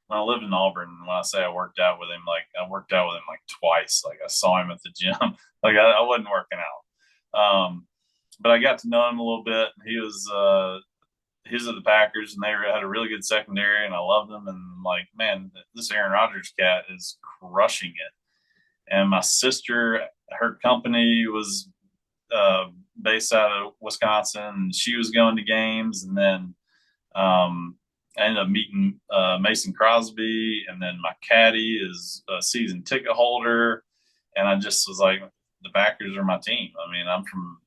when I lived in Auburn. When I say I worked out with him, like I worked out with him like twice. Like I saw him at the gym. Like I wasn't working out. But I got to know him a little bit. He was at the Packers, and they had a really good secondary, and I loved them. And I'm like, man, this Aaron Rodgers cat is crushing it. And my sister, her company was based out of Wisconsin, and she was going to games. And then I ended up meeting Mason Crosby, and then my caddy is a season ticket holder. And I just was like, the Packers are my team. I mean, I'm from,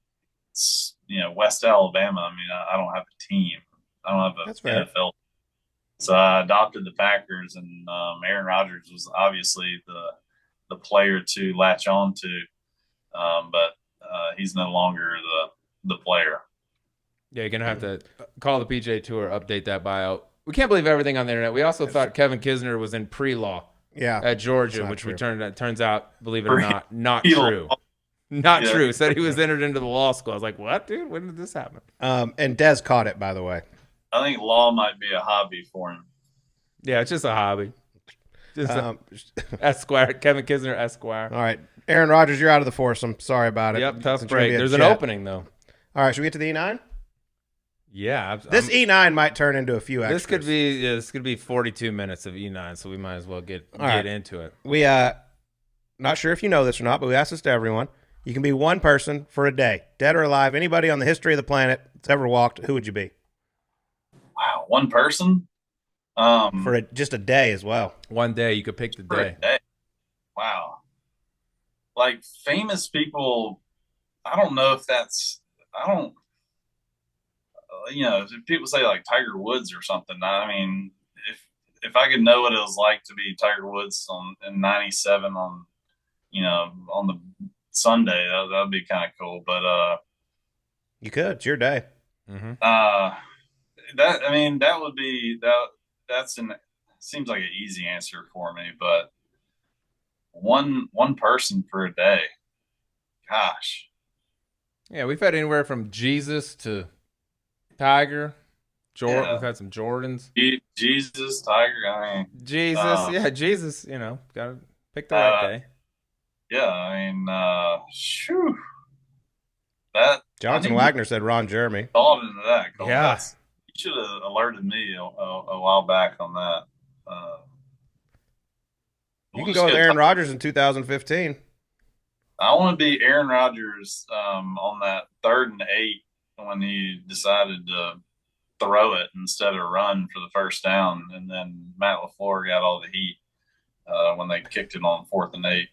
West Alabama. I mean, I don't have a team. I don't have an NFL. So I adopted the Packers, and Aaron Rodgers was obviously the player to latch on to. But he's no longer the player. Yeah, you're going to have to call the PGA Tour, update that bio. We can't believe everything on the internet. We also thought Kevin Kisner was in pre-law at Georgia, which turns out, believe it or not true. Not true. Said he was entered into the law school. I was like, what, dude? When did this happen? And Des caught it, by the way. I think law might be a hobby for him. Yeah, it's just a hobby. Just Esquire, Kevin Kisner, Esquire. All right. Aaron Rodgers, you're out of the foursome. Sorry about it. Yep, tough break. There's an opening, though. All right, should we get to the E9? Yeah, this E9 might turn into a few extras. This could be 42 minutes of E9, so we might as well get into it. We not sure if you know this or not, but we asked this to everyone. You can be one person for a day, dead or alive. Anybody on the history of the planet that's ever walked, who would you be? Wow, one person? For just a day as well. One day, you could pick the day. Wow. Like famous people, I don't know if that's, if people say like Tiger Woods or something, I mean, if I could know what it was like to be Tiger Woods in 97 on the Sunday, that'd be kind of cool. But you could. It's your day. Mm-hmm. That would be that. Seems like an easy answer for me, but one person for a day. Gosh. Yeah, we've had anywhere from Jesus to Tiger. Yeah. We've had some Jordans. Jesus, Tiger. I mean, Jesus. Jesus. Gotta pick the right day. Yeah, I mean, that Jonathan Wagner said Ron Jeremy. Thought into that. Cool. Yeah, you should have alerted me a while back on that. You can go with Aaron Rodgers in 2015. I want to be Aaron Rodgers on that 3rd and 8 when he decided to throw it instead of run for the first down, and then Matt LaFleur got all the heat when they kicked it on 4th and 8.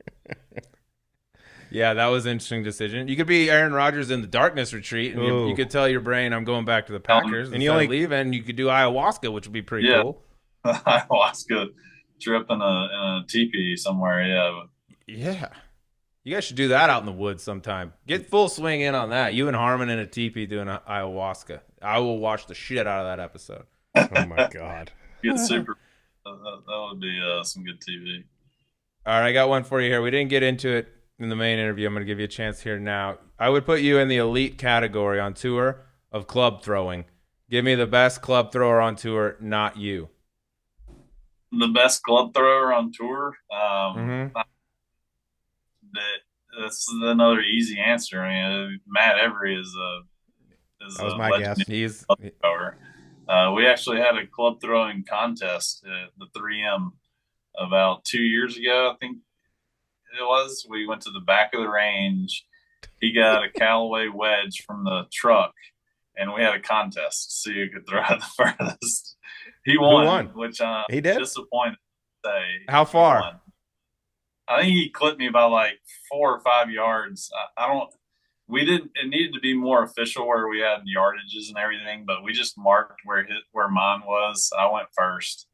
Yeah, that was an interesting decision. You could be Aaron Rodgers in the darkness retreat, and you could tell your brain, I'm going back to the Packers, and you leave, and you could do ayahuasca, which would be pretty cool. Ayahuasca trip in a teepee somewhere, yeah. Yeah. You guys should do that out in the woods sometime. Get full swing in on that. You and Harman in a teepee doing ayahuasca. I will watch the shit out of that episode. Oh, my God. Get super. That would be some good TV. All right, I got one for you here. We didn't get into it in the main interview. I'm going to give you a chance here now. I would put you in the elite category on tour of club throwing. Give me the best club thrower on tour, not you. The best club thrower on tour? That's another easy answer. I mean, Matt Every is that was my guess. He's club thrower. We actually had a club throwing contest at the 3M about 2 years ago, I think it was. We went to the back of the range. He got a Callaway wedge from the truck, and we had a contest to see who could throw it the furthest. He won? Which he did. Disappointed to say. How far? I think he clipped me by like 4 or 5 yards. It needed to be more official where we had yardages and everything, but we just marked where mine was. I went first,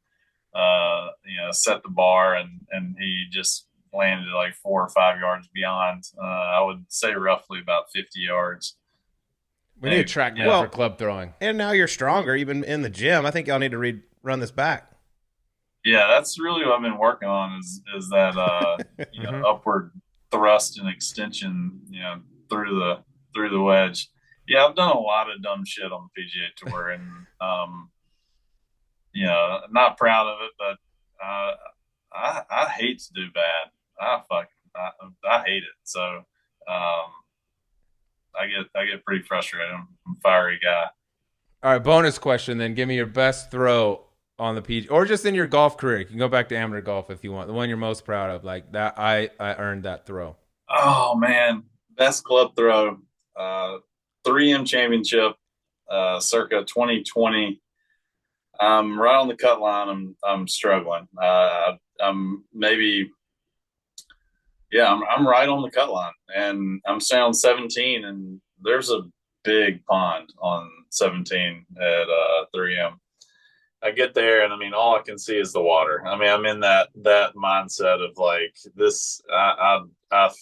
set the bar, and he just landed like 4 or 5 yards beyond. I would say roughly about 50 yards. We need a track now for club throwing. And now you're stronger. You've been in the gym. I think y'all need to run this back. Yeah, that's really what I've been working on is that upward thrust and extension, through the wedge. Yeah, I've done a lot of dumb shit on the PGA Tour, and not proud of it, but I hate to do bad. I hate it. So I get pretty frustrated. I'm a fiery guy. All right, bonus question then. Give me your best throw on the PGA, or just in your golf career. You can go back to amateur golf if you want. The one you're most proud of, like that. I earned that throw. Oh man, best club throw. 3M Championship, circa 2020. I'm right on the cut line. I'm struggling. I'm right on the cut line, and I'm staying on 17. And there's a big pond on 17 at 3M. I get there, and I mean, all I can see is the water. I mean, I'm in that mindset of like this. I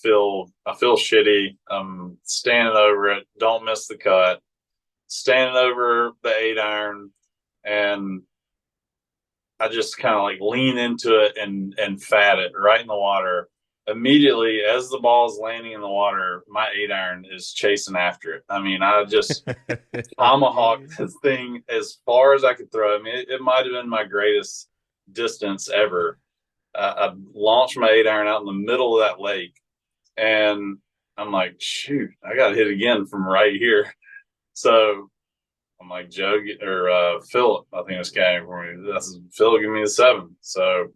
feel shitty. I'm standing over it. Don't miss the cut. Standing over the 8-iron, and I just kind of like lean into it and fat it right in the water. Immediately, as the ball is landing in the water, my 8-iron is chasing after it. I mean, I just tomahawked this thing as far as I could throw. I mean, it might have been my greatest distance ever. I launched my 8-iron out in the middle of that lake, and I'm like, shoot, I got to hit again from right here. So I'm like, Joe or Philip, I think it's came for me. That's Phil, give me the 7. So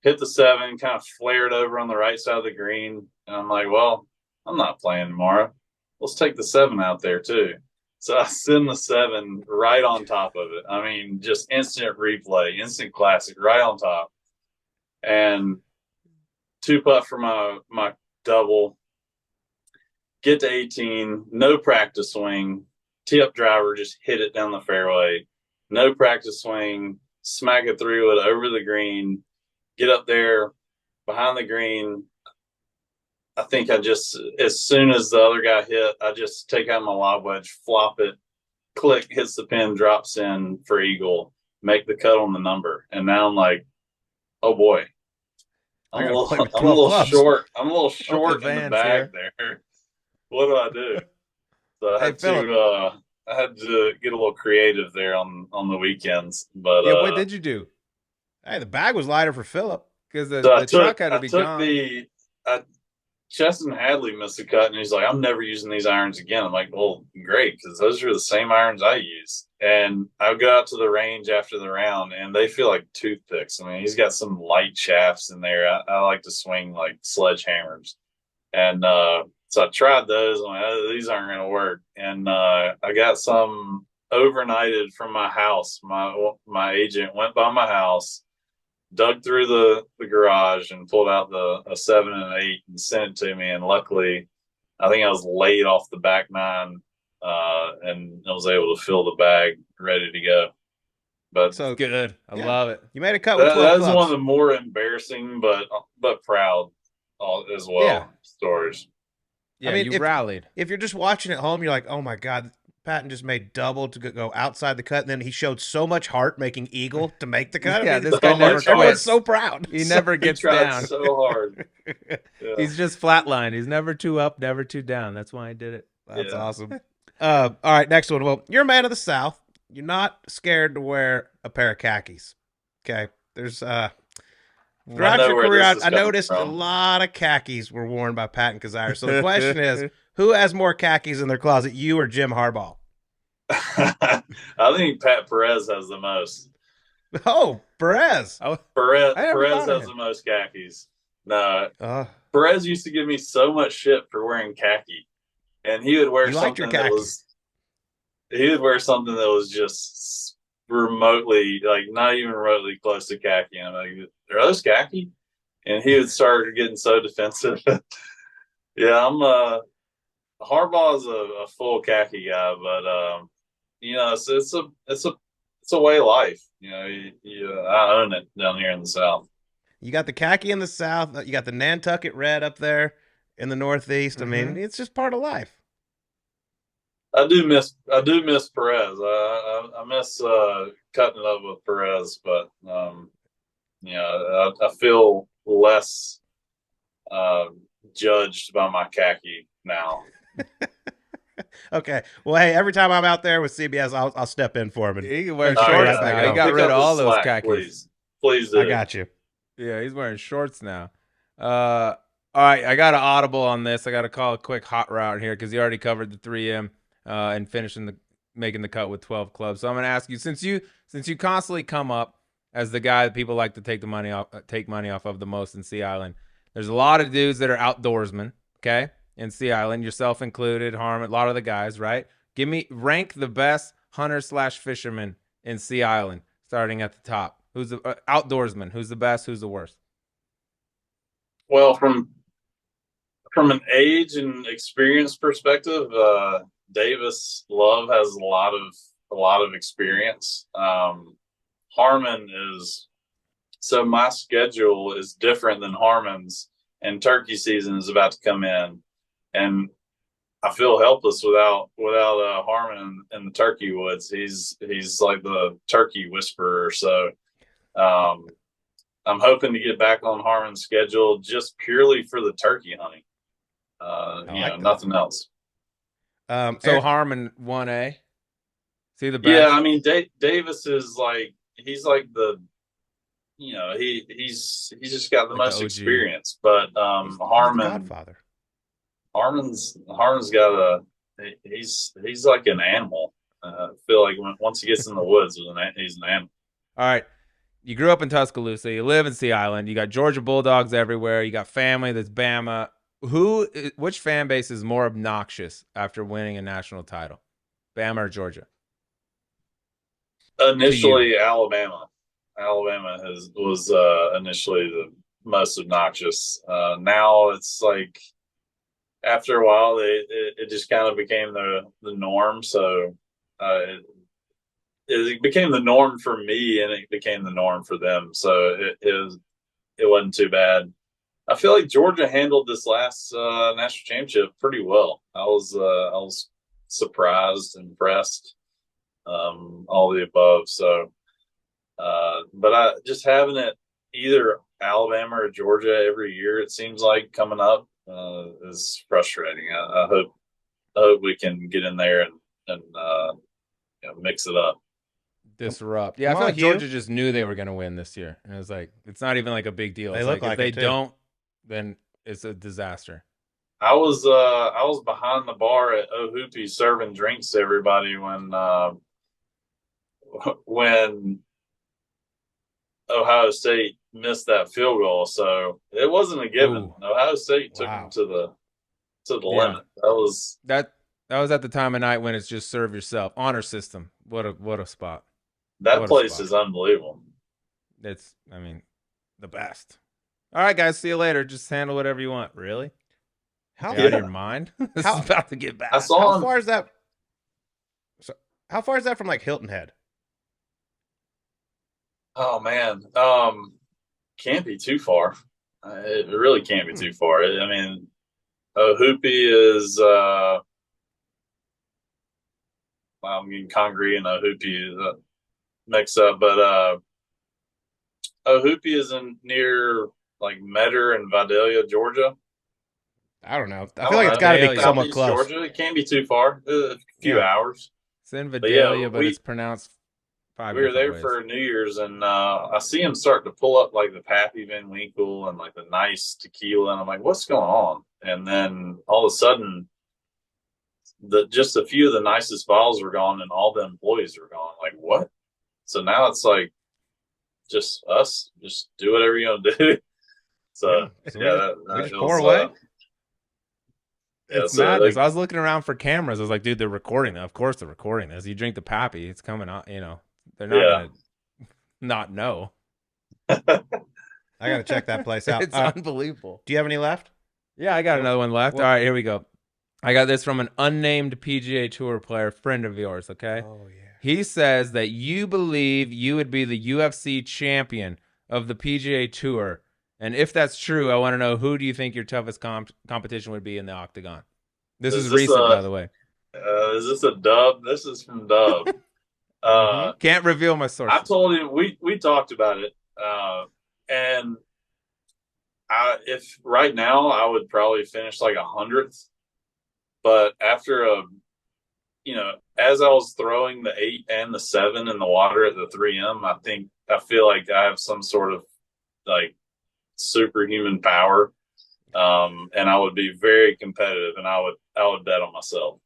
hit the 7, kind of flared over on the right side of the green. And I'm like, well, I'm not playing tomorrow. Let's take the 7 out there too. So I send the 7 right on top of it. I mean, just instant replay, instant classic, right on top. And 2-putt for my double. Get to 18, no practice swing. Tee-up driver, just hit it down the fairway. No practice swing, smack it through it over the green. Get up there behind the green. I think as soon as the other guy hit, I just take out my lob wedge, flop it, click, hits the pin, drops in for eagle, make the cut on the number. And now I'm like, oh boy, I'm a little short. I'm a little short in the bag there. What do I do? So I had to get a little creative there on the weekends. But yeah, what did you do? Hey, the bag was lighter for Philip because the truck had to be gone. Cheston Hadley missed a cut, and he's like, I'm never using these irons again. I'm like, well, great, because those are the same irons I use. And I go out to the range after the round, and they feel like toothpicks. I mean, he's got some light shafts in there. I like to swing like sledgehammers. And so I tried those. I'm like, oh, these aren't going to work. And I got some overnighted from my house. My agent went by my house, dug through the garage and pulled out a 7 and an 8 and sent it to me. And luckily, I think I was laid off the back 9 and I was able to fill the bag ready to go. But so good. I love it. You made a cut with 12 That's clubs. one of the more embarrassing but proud as well stories. Yeah, I mean, you rallied. If you're just watching at home, you're like, oh my God, Patton just made double to go outside the cut, and then he showed so much heart making eagle to make the cut. Yeah, this guy never quits. I was so proud. He never gets down. So hard. Yeah. He's just flatlined. He's never too up, never too down. That's why I did it. That's awesome. All right, next one. Well, you're a man of the South. You're not scared to wear a pair of khakis. Okay, there's throughout your career, I noticed a lot of khakis were worn by Patton Kizzire. So the question is, who has more khakis in their closet, you or Jim Harbaugh? I think Pat Perez has the most. Oh, Perez. Perez has the most khakis. No, Perez used to give me so much shit for wearing khaki, and he would wear something that was just remotely, like not even remotely close to khaki. And I'm like, are those khaki? And he would start getting so defensive. Yeah, Harbaugh is a full khaki guy, but it's a way of life. I own it down here in the South. You got the khaki in the South. You got the Nantucket red up there in the Northeast. Mm-hmm. I mean, it's just part of life. I do miss Perez. I miss cutting it up with Perez, but I feel less judged by my khaki now. Okay. Well, hey, every time I'm out there with CBS, I'll step in for him. And he can wear shorts now. He got rid of all those khakis. Please do. I got you. Yeah, he's wearing shorts now. All right, I got an audible on this. I got to call a quick hot route here because he already covered the 3M and making the cut with 12 clubs. So I'm going to ask you, since you constantly come up as the guy that people like to take money off of the most in Sea Island, there's a lot of dudes that are outdoorsmen, okay, in Sea Island, yourself included, Harman, a lot of the guys, right? Rank the best hunter/fisherman in Sea Island, starting at the top. Who's the outdoorsman? Who's the best? Who's the worst? Well, from an age and experience perspective, Davis Love has a lot of experience. Harman is, so my schedule is different than Harman's, and turkey season is about to come in, and I feel helpless without Harman in the turkey woods. He's like the turkey whisperer. So I'm hoping to get back on Harman's schedule just purely for the turkey hunting. Nothing else. So Harman 1A. See the best? Yeah, I mean Davis is like he's like the he's just got the most experience. But Harman, Godfather. Harman's got he's like an animal. I feel like once he gets in the woods, he's an animal. All right. You grew up in Tuscaloosa. You live in Sea Island. You got Georgia Bulldogs everywhere. You got family that's Bama. Which fan base is more obnoxious after winning a national title? Bama or Georgia? Initially, Alabama. Alabama was initially the most obnoxious. Now it's like after a while, it just kind of became the norm. So it became the norm for me, and it became the norm for them. So it wasn't too bad. I feel like Georgia handled this last national championship pretty well. I was surprised, impressed, all the above. So, but just having it either Alabama or Georgia every year, it seems like coming up is frustrating. I hope we can get in there and mix it up. Disrupt. Yeah, I feel like Georgia just knew they were going to win this year. And it was like, it's not even like a big deal. It's if they don't, then it's a disaster. I was behind the bar at Ohoopee serving drinks to everybody when Ohio State missed that field goal. So it wasn't a given. Ooh. Ohio State took them to the limit. That was at the time of night when it's just serve yourself. Honor system. What a spot. That place is unbelievable. It's, the best. All right, guys. See you later. Just handle whatever you want. Really? Out of your mind? This is about to get bad. How far is that? How far is that from like Hilton Head? Oh man, can't be too far. It really can't be too far. Ohoopee is. I'm getting Congree and Ohoopee mixed up, but Ohoopee is near like Metter and Vidalia, Georgia. I don't know. I feel like it's got to be somewhat close. Georgia, it can't be too far. A few hours. It's in Vidalia, but it's pronounced 5 We were there ways. for New Year's, and I see him starting to pull up like the Pappy Van Winkle and like the nice tequila, and I'm like, what's going on? And then all of a sudden, just a few of the nicest bottles were gone, and all the employees were gone. Like, what? So now it's like just us, just do whatever you want to do. So that pour away. It's madness. I was looking around for cameras. I was like, dude, they're recording. Of course they're recording this. You drink the Pappy, it's coming out. They're not gonna not know. I gotta check that place out. It's unbelievable. Do you have any left? Yeah, I got another one left. All right, here we go. I got this from an unnamed PGA Tour player, friend of yours. Okay. Oh yeah. He says that you believe you would be the UFC champion of the PGA Tour. And if that's true, I want to know, who do you think your toughest competition would be in the octagon? This is recent, by the way. Is this a dub? This is from Dub. Can't reveal my source. I told him we talked about it, and if right now I would probably finish like 100th, but after as I was throwing the 8 and the 7 in the water at the 3M, I feel like I have some sort of like superhuman power, and I would be very competitive, and I would bet on myself.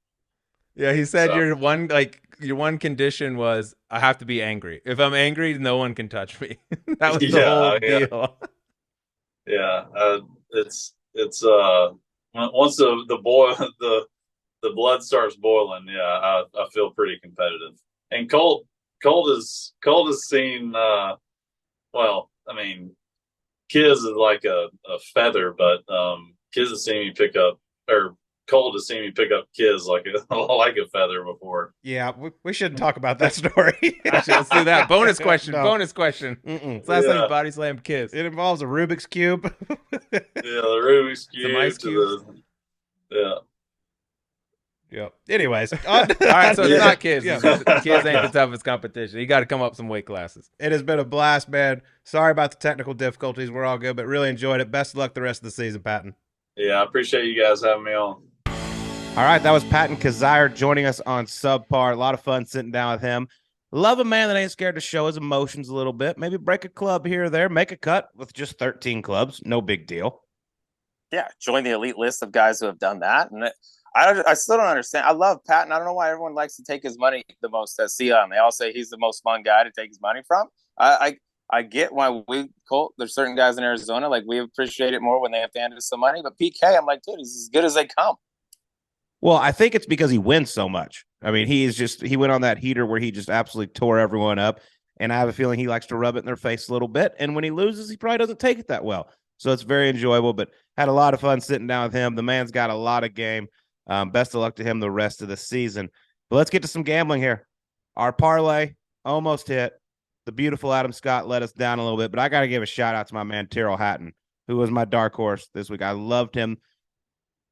Yeah, he said your one condition was, I have to be angry. If I'm angry, no one can touch me. That was the whole deal. Yeah, it's once the blood starts boiling, I feel pretty competitive. And Colt has seen Kiz is like a feather, but Kiz has seen me pick up, or Colt has seen me pick up Kiz like a feather before. Yeah, we shouldn't talk about that story. Let's do that. Bonus question. No. Bonus question. Last time you body slammed Kiz. It involves a Rubik's Cube. The Rubik's Cube. Some ice cubes. Yep. Anyways. All right, so it's not Kiz. Yeah. Kiz ain't the toughest competition. You got to come up some weight classes. It has been a blast, man. Sorry about the technical difficulties. We're all good, but really enjoyed it. Best of luck the rest of the season, Patton. Yeah, I appreciate you guys having me on. All right, that was Patton Kizzire joining us on Subpar. A lot of fun sitting down with him. Love a man that ain't scared to show his emotions a little bit. Maybe break a club here or there. Make a cut with just 13 clubs. No big deal. Yeah, join the elite list of guys who have done that. And I still don't understand. I love Patton. I don't know why everyone likes to take his money the most at CM. They all say he's the most fun guy to take his money from. I get why Colt, there's certain guys in Arizona, like we appreciate it more when they have to hand us some money. But PK, I'm like, dude, he's as good as they come. Well, I think it's because he wins so much. I mean, he went on that heater where he just absolutely tore everyone up. And I have a feeling he likes to rub it in their face a little bit. And when he loses, he probably doesn't take it that well. So it's very enjoyable, but had a lot of fun sitting down with him. The man's got a lot of game. Best of luck to him the rest of the season. But let's get to some gambling here. Our parlay almost hit. The beautiful Adam Scott let us down a little bit, but I got to give a shout out to my man, Terrell Hatton, who was my dark horse this week. I loved him.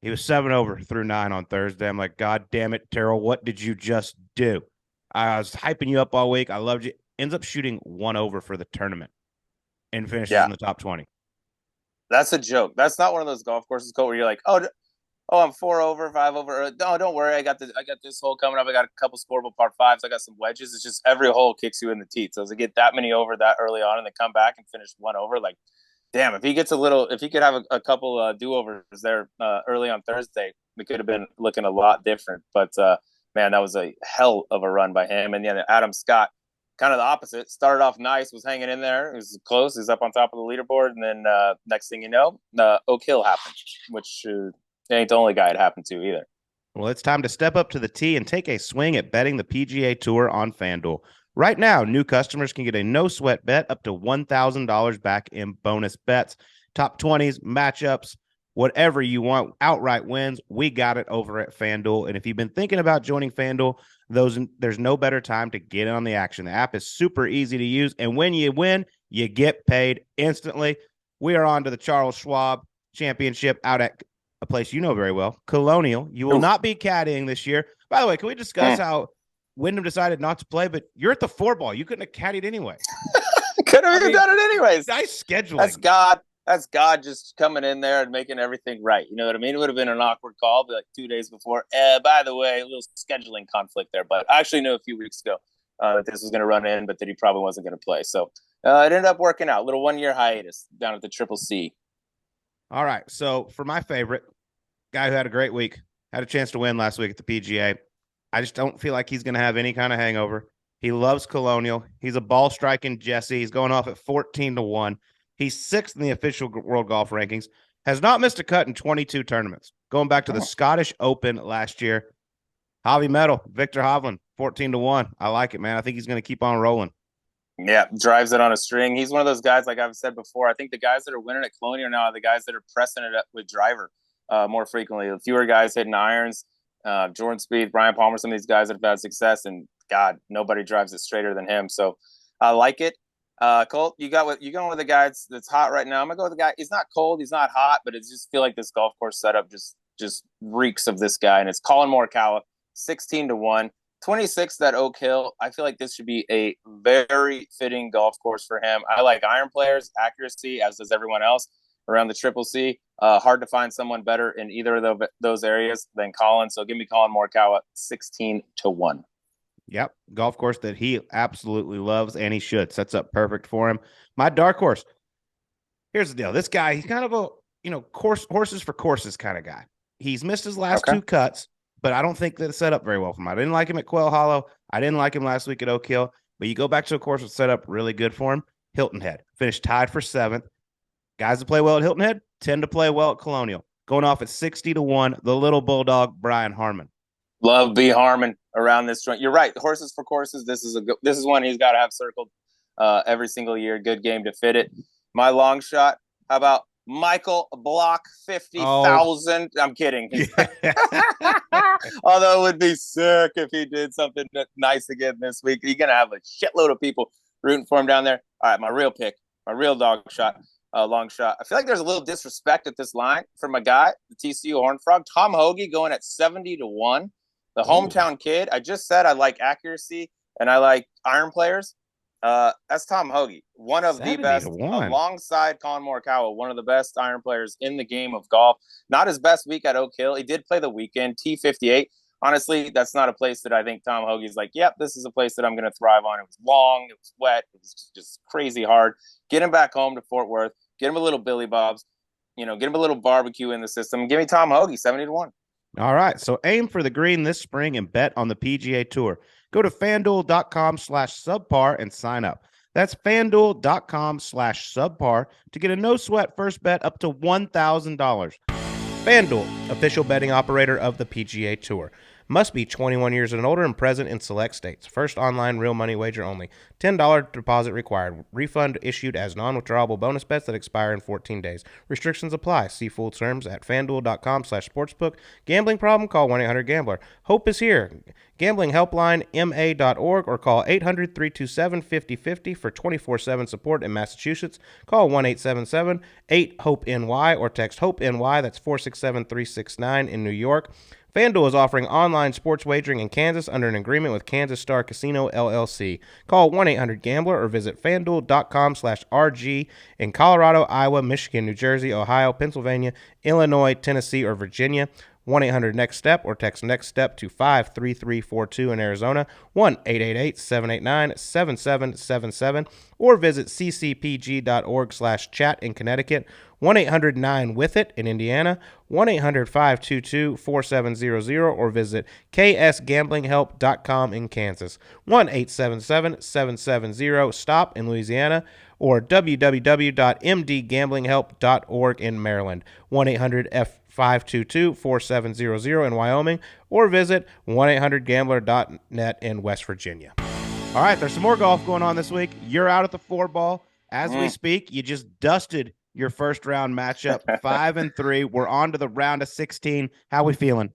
He was 7 over through 9 on Thursday. I'm like, God damn it, Terrell, what did you just do? I was hyping you up all week. I loved you. Ends up shooting 1 over for the tournament and finishes in the top 20. That's a joke. That's not one of those golf courses, Colt, where you're like, oh, I'm 4 over, 5 over. No, don't worry. I got this hole coming up. I got a couple scoreable par 5s. I got some wedges. It's just every hole kicks you in the teeth. So to get that many over that early on and then come back and finish 1 over, like, damn, if he could have a couple do-overs there early on Thursday, we could have been looking a lot different. But, man, that was a hell of a run by him. And then Adam Scott, kind of the opposite, started off nice, was hanging in there. It was close. He was up on top of the leaderboard. And then next thing you know, Oak Hill happened, which ain't the only guy it happened to either. Well, it's time to step up to the tee and take a swing at betting the PGA Tour on FanDuel. Right now, new customers can get a no-sweat bet up to $1,000 back in bonus bets. Top 20s, matchups, whatever you want, outright wins, we got it over at FanDuel. And if you've been thinking about joining FanDuel, there's no better time to get in on the action. The app is super easy to use, and when you win, you get paid instantly. We are on to the Charles Schwab Championship out at a place you know very well, Colonial. You will not be caddying this year. By the way, can we discuss how Wyndham decided not to play, but you're at the 4-ball. You couldn't have caddied anyway. Could have done it anyways. Nice scheduling. That's God. That's God just coming in there and making everything right. You know what I mean? It would have been an awkward call, but like 2 days before. By the way, a little scheduling conflict there. But I actually knew a few weeks ago that this was going to run in, but that he probably wasn't going to play. So it ended up working out. A little 1-year hiatus down at the Triple C. All right. So for my favorite guy who had a great week, had a chance to win last week at the PGA. I just don't feel like he's going to have any kind of hangover. He loves Colonial. He's a ball striking Jesse. He's going off at 14-1. He's 6th in the official world golf rankings. Has not missed a cut in 22 tournaments. Going back to the Scottish Open last year. Javi Medal, Victor Hovland, 14-1. I like it, man. I think he's going to keep on rolling. Yeah, drives it on a string. He's one of those guys, like I've said before. I think the guys that are winning at Colonial now are the guys that are pressing it up with driver more frequently. The fewer guys hitting irons. Jordan Spieth, Brian Palmer, some of these guys that have had success, and God, nobody drives it straighter than him. So I like it. Colt, you're going with the guy that's hot right now. I'm gonna go with the guy. He's not cold, he's not hot, but it's just feel like this golf course setup just reeks of this guy. And it's Colin Morikawa, 16-1, 26th at Oak Hill. I feel like this should be a very fitting golf course for him. I like iron players, accuracy, as does everyone else around the Triple C. Hard to find someone better in either of those areas than Colin. So give me Colin Morikawa, 16-1. Yep. Golf course that he absolutely loves, and he should. Sets up perfect for him. My dark horse. Here's the deal. This guy, he's kind of a, horses for courses kind of guy. He's missed his last 2 cuts, but I don't think that it's set up very well for him. I didn't like him at Quail Hollow. I didn't like him last week at Oak Hill, but you go back to a course that's set up really good for him. Hilton Head finished tied for 7th. Guys that play well at Hilton Head tend to play well at Colonial. Going off at 60-1, the little bulldog, Brian Harman. Love B. Harman around this joint. You're right. Horses for courses. This is one he's got to have circled every single year. Good game to fit it. My long shot. How about Michael Block, 50,000? I'm kidding. Although it would be sick if he did something nice again this week. You're gonna have a shitload of people rooting for him down there. All right, my real pick, my real dog shot. Long shot. I feel like there's a little disrespect at this line for my guy, the TCU Horned Frog. Tom Hoagie going at 70-1. The hometown kid. I just said I like accuracy and I like iron players. That's Tom Hoagie, one of the best, alongside Colin Morikawa, one of the best iron players in the game of golf. Not his best week at Oak Hill. He did play the weekend, T58. Honestly, that's not a place that I think Tom Hoagie's like, yep, this is a place that I'm going to thrive on. It was long, it was wet, it was just crazy hard. Get him back home to Fort Worth, get him a little Billy Bob's, get him a little barbecue in the system. Give me Tom Hoagie, 70-1. All right, so aim for the green this spring and bet on the PGA Tour. Go to FanDuel.com/subpar and sign up. That's FanDuel.com/subpar to get a no-sweat first bet up to $1,000. FanDuel, official betting operator of the PGA Tour. Must be 21 years and older and present in select states. First online real money wager only. $10 deposit required. Refund issued as non-withdrawable bonus bets that expire in 14 days. Restrictions apply. See full terms at FanDuel.com/sportsbook. Gambling problem? Call 1-800-GAMBLER. Hope is here. Gambling helpline ma.org or call 800-327-5050 for 24/7 support in Massachusetts. Call 1-877-8-HOPE-NY or text HOPE-NY. That's 467-369 in New York. FanDuel is offering online sports wagering in Kansas under an agreement with Kansas Star Casino, LLC. Call 1-800-GAMBLER or visit FanDuel.com/RG in Colorado, Iowa, Michigan, New Jersey, Ohio, Pennsylvania, Illinois, Tennessee, or Virginia. 1-800-NEXT-STEP or text NEXT STEP to 53342 in Arizona, 1-888-789-7777, or visit ccpg.org/chat in Connecticut, 1-800-9-WITH-IT in Indiana, 1-800-522-4700, or visit ksgamblinghelp.com in Kansas, 1-877-770-STOP in Louisiana, or www.mdgamblinghelp.org in Maryland, 1-800-522-4700 in Wyoming, or visit 1-800-GAMBLER.net in West Virginia. All right, there's some more golf going on this week. You're out at the 4-ball. As we speak, you just dusted your first round matchup, 5-3. We're on to the round of 16. How we feeling?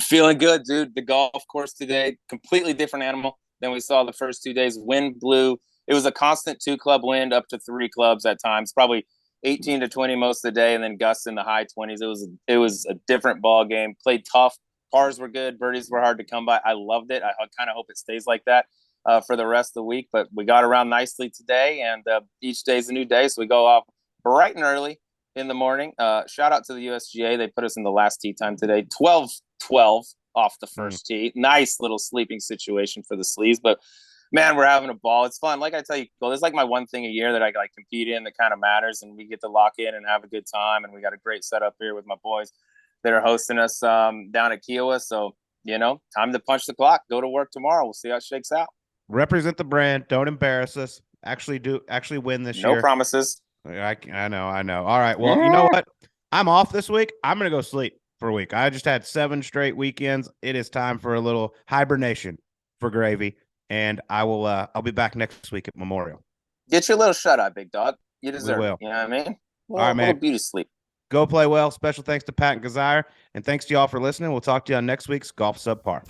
Feeling good, dude. The golf course today, completely different animal than we saw the first 2 days. Wind blew. It was a constant 2-club wind up to 3 clubs at times, probably 18 to 20 most of the day, and then gusts in the high 20s. It was a different ball game. Played tough. Pars were good. Birdies were hard to come by. I loved it. I kind of hope it stays like that for the rest of the week. But we got around nicely today, and each day's a new day, so we go off bright and early in the morning. Shout out to the USGA. They put us in the last tee time today. 12-12 off the first tee. Nice little sleeping situation for the sleeves, but man, we're having a ball. It's fun. Like I tell you, Cole, it's like my one thing a year that I like compete in that kind of matters, and we get to lock in and have a good time. And we got a great setup here with my boys that are hosting us down at Kiowa. So, time to punch the clock. Go to work tomorrow. We'll see how it shakes out. Represent the brand. Don't embarrass us. Actually win this year. No promises. I know. All right. Well, you know what? I'm off this week. I'm going to go sleep for a week. I just had 7 straight weekends. It is time for a little hibernation for Gravy. And I'll be back next week at Memorial. Get your little shut-eye, big dog. You deserve it. You know what I mean? All right, man. Beauty sleep. Go play well. Special thanks to Patton Kizzire. And thanks to y'all for listening. We'll talk to you on next week's Golf Subpar.